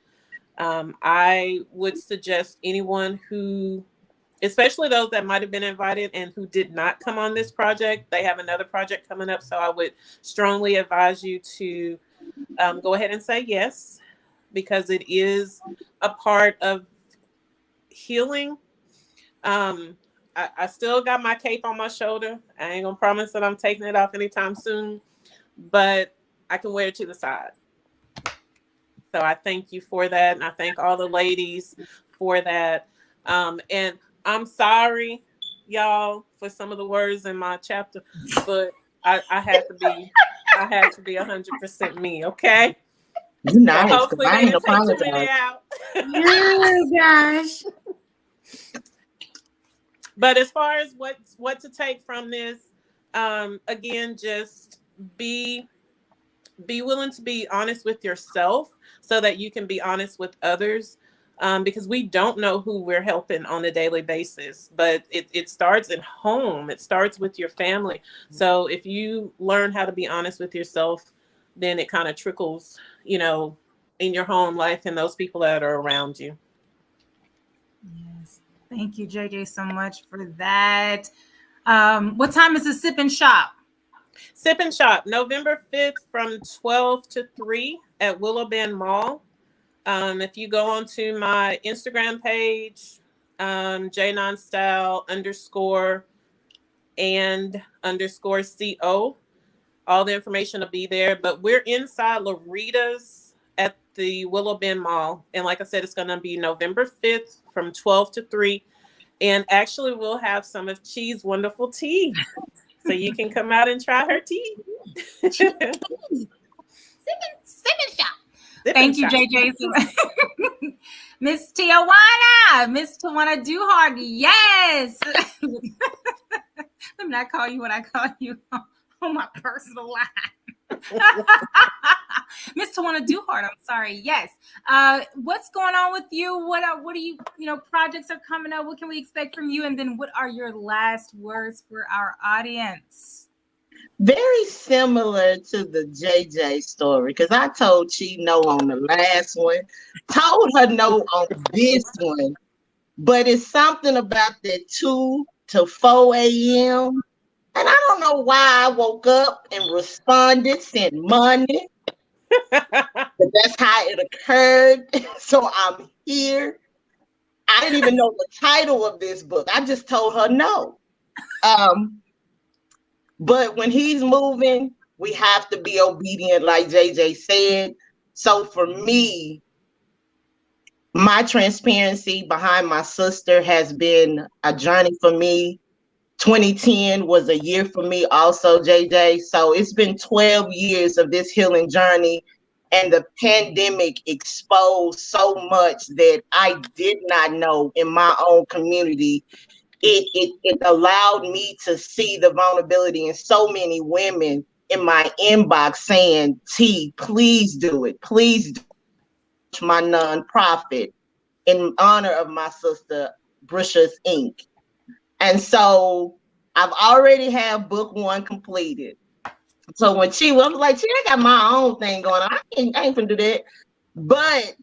I would suggest anyone who, especially those that might have been invited and who did not come on this project, they have another project coming up. So I would strongly advise you to go ahead and say yes, because it is a part of healing. I still got my cape on my shoulder. I ain't gonna promise that I'm taking it off anytime soon, but I can wear it to the side. So I thank you for that. And I thank all the ladies for that. And I'm sorry, y'all, for some of the words in my chapter, but I had to be 100% me. Okay. You nice. So hopefully they didn't take too many out. Oh gosh. But as far as what to take from this, again, just be willing to be honest with yourself so that you can be honest with others, because we don't know who we're helping on a daily basis. But it starts at home. It starts with your family. So if you learn how to be honest with yourself, then it kind of trickles, in your home life and those people that are around you. Yes. Thank you, JJ, so much for that. What time is the Sip and Shop? Sip and Shop, November 5th from 12 to 3 at Willow Bend Mall. If you go onto my Instagram page, J9style_and_CO, all the information will be there. But we're inside Lorita's at the Willow Bend Mall. And like I said, it's going to be November 5th from 12 to 3. And actually, we'll have some of Chi's wonderful tea. So you can come out and try her tea. Sipping shop. Thank you, JJ. Miss Tawanna, Miss Tawanna Duhart. Yes. Let me not call you what I call you on my personal line. Miss Tawanna Duhart. I'm sorry. Yes. What's going on with you? What are you? Projects are coming up. What can we expect from you? And then, what are your last words for our audience? Very similar to the JJ story, because I told Chi no on the last one, told her no on this one, but it's something about that 2 to 4 a.m. And I don't know why I woke up and responded, sent money, but that's how it occurred. So I'm here. I didn't even know the title of this book. I just told her no. But when he's moving, we have to be obedient, like JJ said. So for me, my transparency behind my sister has been a journey for me. 2010 was a year for me also, JJ. So it's been 12 years of this healing journey, and the pandemic exposed so much that I did not know in my own community. It allowed me to see the vulnerability in so many women in my inbox saying, T, please do it. Please do my nonprofit in honor of my sister, Brisha's Inc. And so I've already have book 1 completed. So when I was like, I got my own thing going on. I ain't gonna do that. But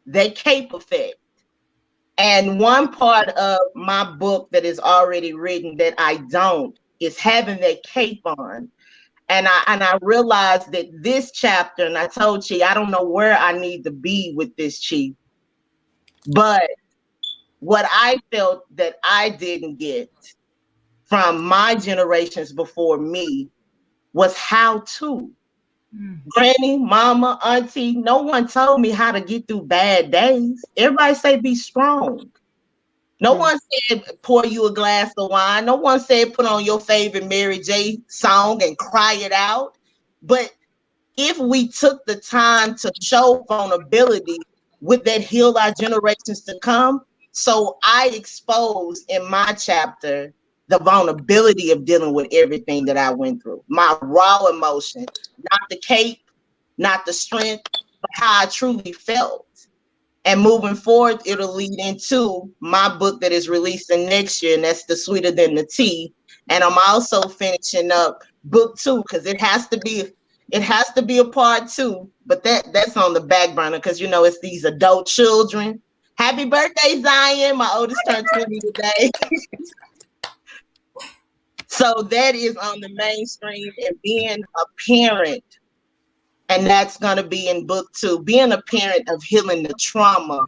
that cape effect. And one part of my book that is already written that I don't is having that cape on. And I realized that this chapter, and I told Chi, I don't know where I need to be with this, Chi. But what I felt that I didn't get from my generations before me was how to. Granny, mama, auntie, no one told me how to get through bad days. Everybody say be strong. No one said pour you a glass of wine. No one said put on your favorite Mary J song and cry it out. But if we took the time to show vulnerability, would that heal our generations to come? So I exposed in my chapter the vulnerability of dealing with everything that I went through. My raw emotion, not the cape, not the strength, but how I truly felt. And moving forward, it'll lead into my book that is releasing next year, and that's The Sweeter Than the Tea. And I'm also finishing up book 2 because it has to be a part 2, but that's on the back burner because it's these adult children. Happy birthday, Zion! My oldest turned 20 today. So that is on the mainstream, and being a parent, and that's going to be in book 2, being a parent of healing the trauma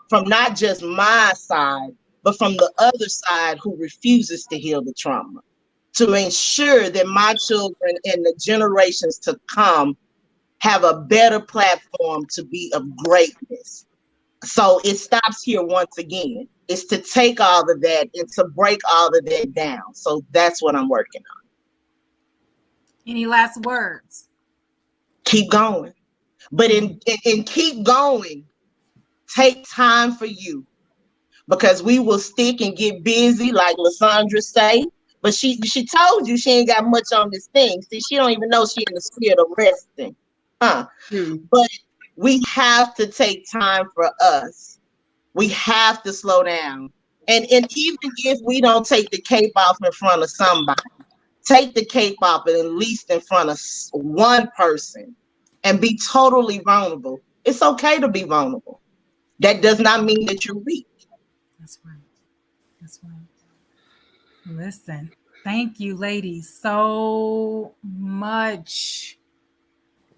from not just my side, but from the other side who refuses to heal the trauma, to ensure that my children and the generations to come have a better platform to be of greatness. So it stops here once again. It's to take all of that and to break all of that down. So that's what I'm working on. Any last words? Keep going. But in keep going, take time for you. Because we will stick and get busy, like LaShundra say. But she told you she ain't got much on this thing. See, she don't even know she in the spirit of resting. But we have to take time for us. We have to slow down. And even if we don't take the cape off in front of somebody, take the cape off at least in front of one person and be totally vulnerable. It's okay to be vulnerable. That does not mean that you're weak. That's right. That's right. Listen, thank you, ladies, so much.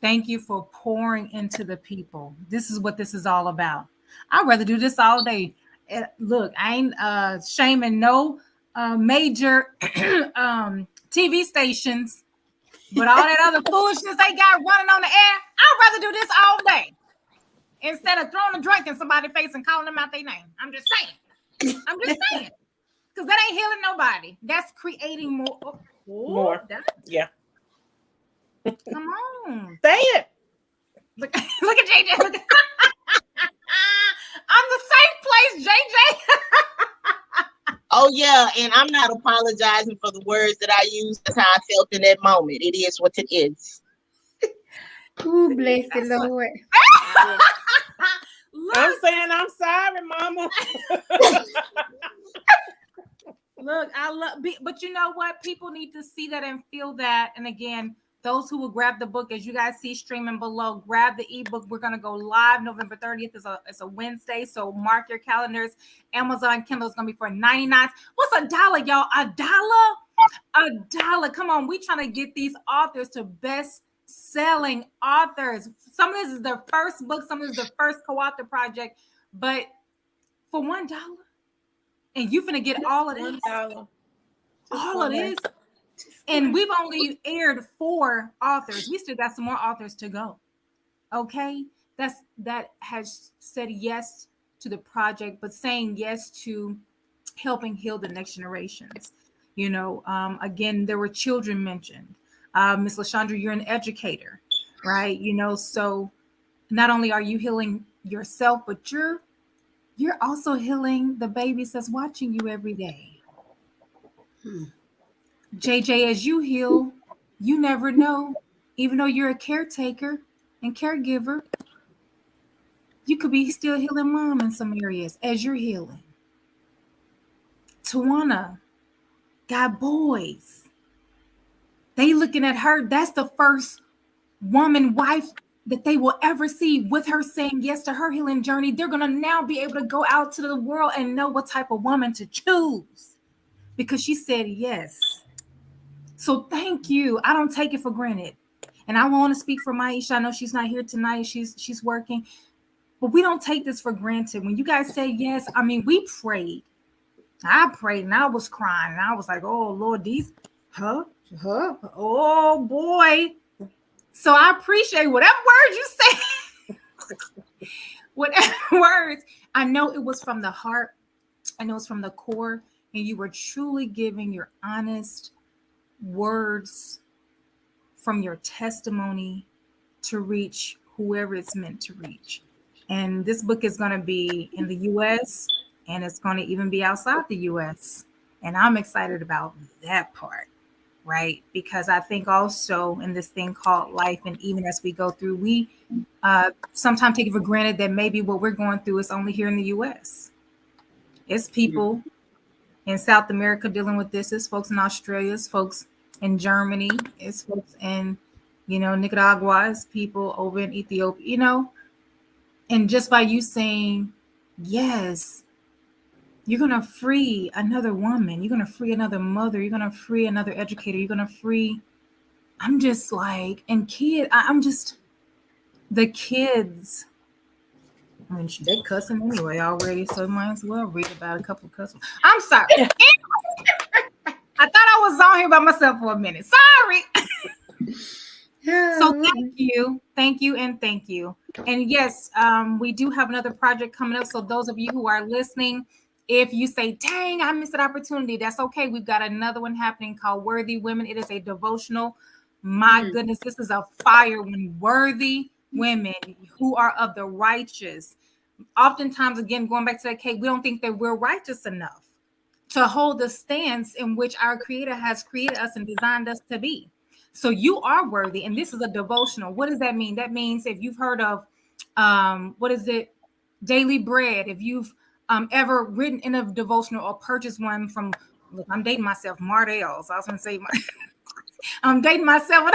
Thank you for pouring into the people. This is what this is all about. I'd rather do this all day. Look, I ain't shaming no major TV stations, but all that other foolishness they got running on the air, I'd rather do this all day instead of throwing a drink in somebody's face and calling them out their name. I'm just saying. Because because that ain't healing nobody. That's creating more. More. Yeah. Come on. Say it. Look at JJ. Look at I'm the safe place, JJ. Oh yeah, and I'm not apologizing for the words that I used. That's how I felt in that moment. It is what it is. Ooh, bless the Lord. I'm saying I'm sorry, Mama. Look, I love, but you know what? People need to see that and feel that. And again, those who will grab the book, as you guys see streaming below, grab the ebook. We're gonna go live November 30th. It's a Wednesday, so mark your calendars. Amazon Kindle is gonna be for $99. What's $1, y'all? $1? Come on, we trying to get these authors to best-selling authors. Some of this is their first book, some of this is their first co-author project, but for $1. And you finna get all of this. All of this. And we've only aired 4 authors. We still got some more authors to go. Okay? That has said yes to the project, but saying yes to helping heal the next generations. You know, again, there were children mentioned. Miss LaShundra, you're an educator, right? You know, so not only are you healing yourself, but you're also healing the babies that's watching you every day. JJ, as you heal, you never know. Even though you're a caretaker and caregiver, you could be still healing mom in some areas as you're healing. Tawanna got boys. They looking at her. That's the first woman, wife that they will ever see with her saying yes to her healing journey. They're going to now be able to go out to the world and know what type of woman to choose because she said yes. So thank you. I don't take it for granted. And I want to speak for Myechia. I know she's not here tonight. She's working. But we don't take this for granted. When you guys say yes, I mean, we prayed. I prayed and I was crying. And I was like, oh, Lord, oh, boy. So I appreciate whatever words you say. Whatever words. I know it was from the heart. I know it's from the core. And you were truly giving your honest words from your testimony to reach whoever it's meant to reach. And this book is going to be in the U.S. and it's going to even be outside the U.S. And I'm excited about that part, right? Because I think also in this thing called life, and even as we go through, we sometimes take it for granted that maybe what we're going through is only here in the U.S. It's people in South America dealing with this. It's folks in Australia. It's folks in Germany. It's folks in, Nicaragua. It's people over in Ethiopia, And just by you saying, yes, you're going to free another woman. You're going to free another mother. You're going to free another educator. You're going to free. I'm just like, and the kids. I mean, they're cussing anyway already, so might as well read about a couple of cuss words. I'm sorry. I thought I was on here by myself for a minute. Sorry. So thank you, and thank you. And yes, we do have another project coming up. So those of you who are listening, if you say, dang, I missed an opportunity, that's okay. We've got another one happening called Worthy Women. It is a devotional. My goodness, this is a fire when worthy women who are of the righteous. Oftentimes, again, going back to that case, we don't think that we're righteous enough to hold the stance in which our Creator has created us and designed us to be. So you are worthy, and this is a devotional. What does that mean? That means if you've heard of, Daily Bread, if you've ever written in a devotional or purchased one from, look, I'm dating myself, Mardell. So I was going to say, I'm dating myself.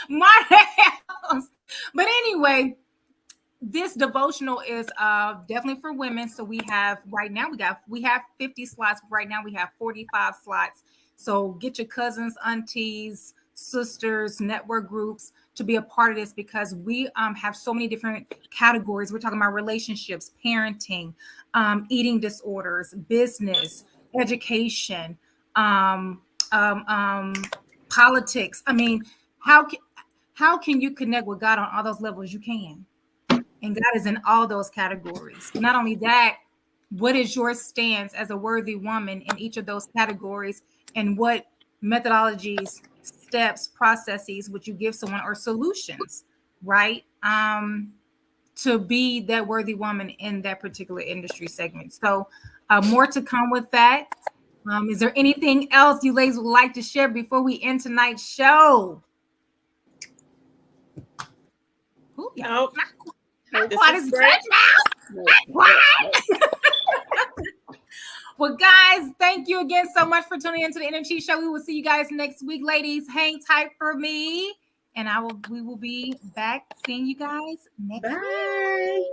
Mardell. But anyway, this devotional is definitely for women. So we have right now, we have 50 slots. Right now we have 45 slots. So get your cousins, aunties, sisters, network groups to be a part of this because we have so many different categories. We're talking about relationships, parenting, eating disorders, business, education, politics. I mean, how can you connect with God on all those levels? You can. And God is in all those categories. Not only that, what is your stance as a worthy woman in each of those categories, and what methodologies, steps, processes would you give someone, or solutions, right? To be that worthy woman in that particular industry segment. So more to come with that. Is there anything else you ladies would like to share before we end tonight's show? Ooh, yeah. Nope. Not This quite is as great. much. What? Well, guys, thank you again so much for tuning into the NMT show. We will see you guys next week, ladies. Hang tight for me, and we will be back seeing you guys next week. Bye.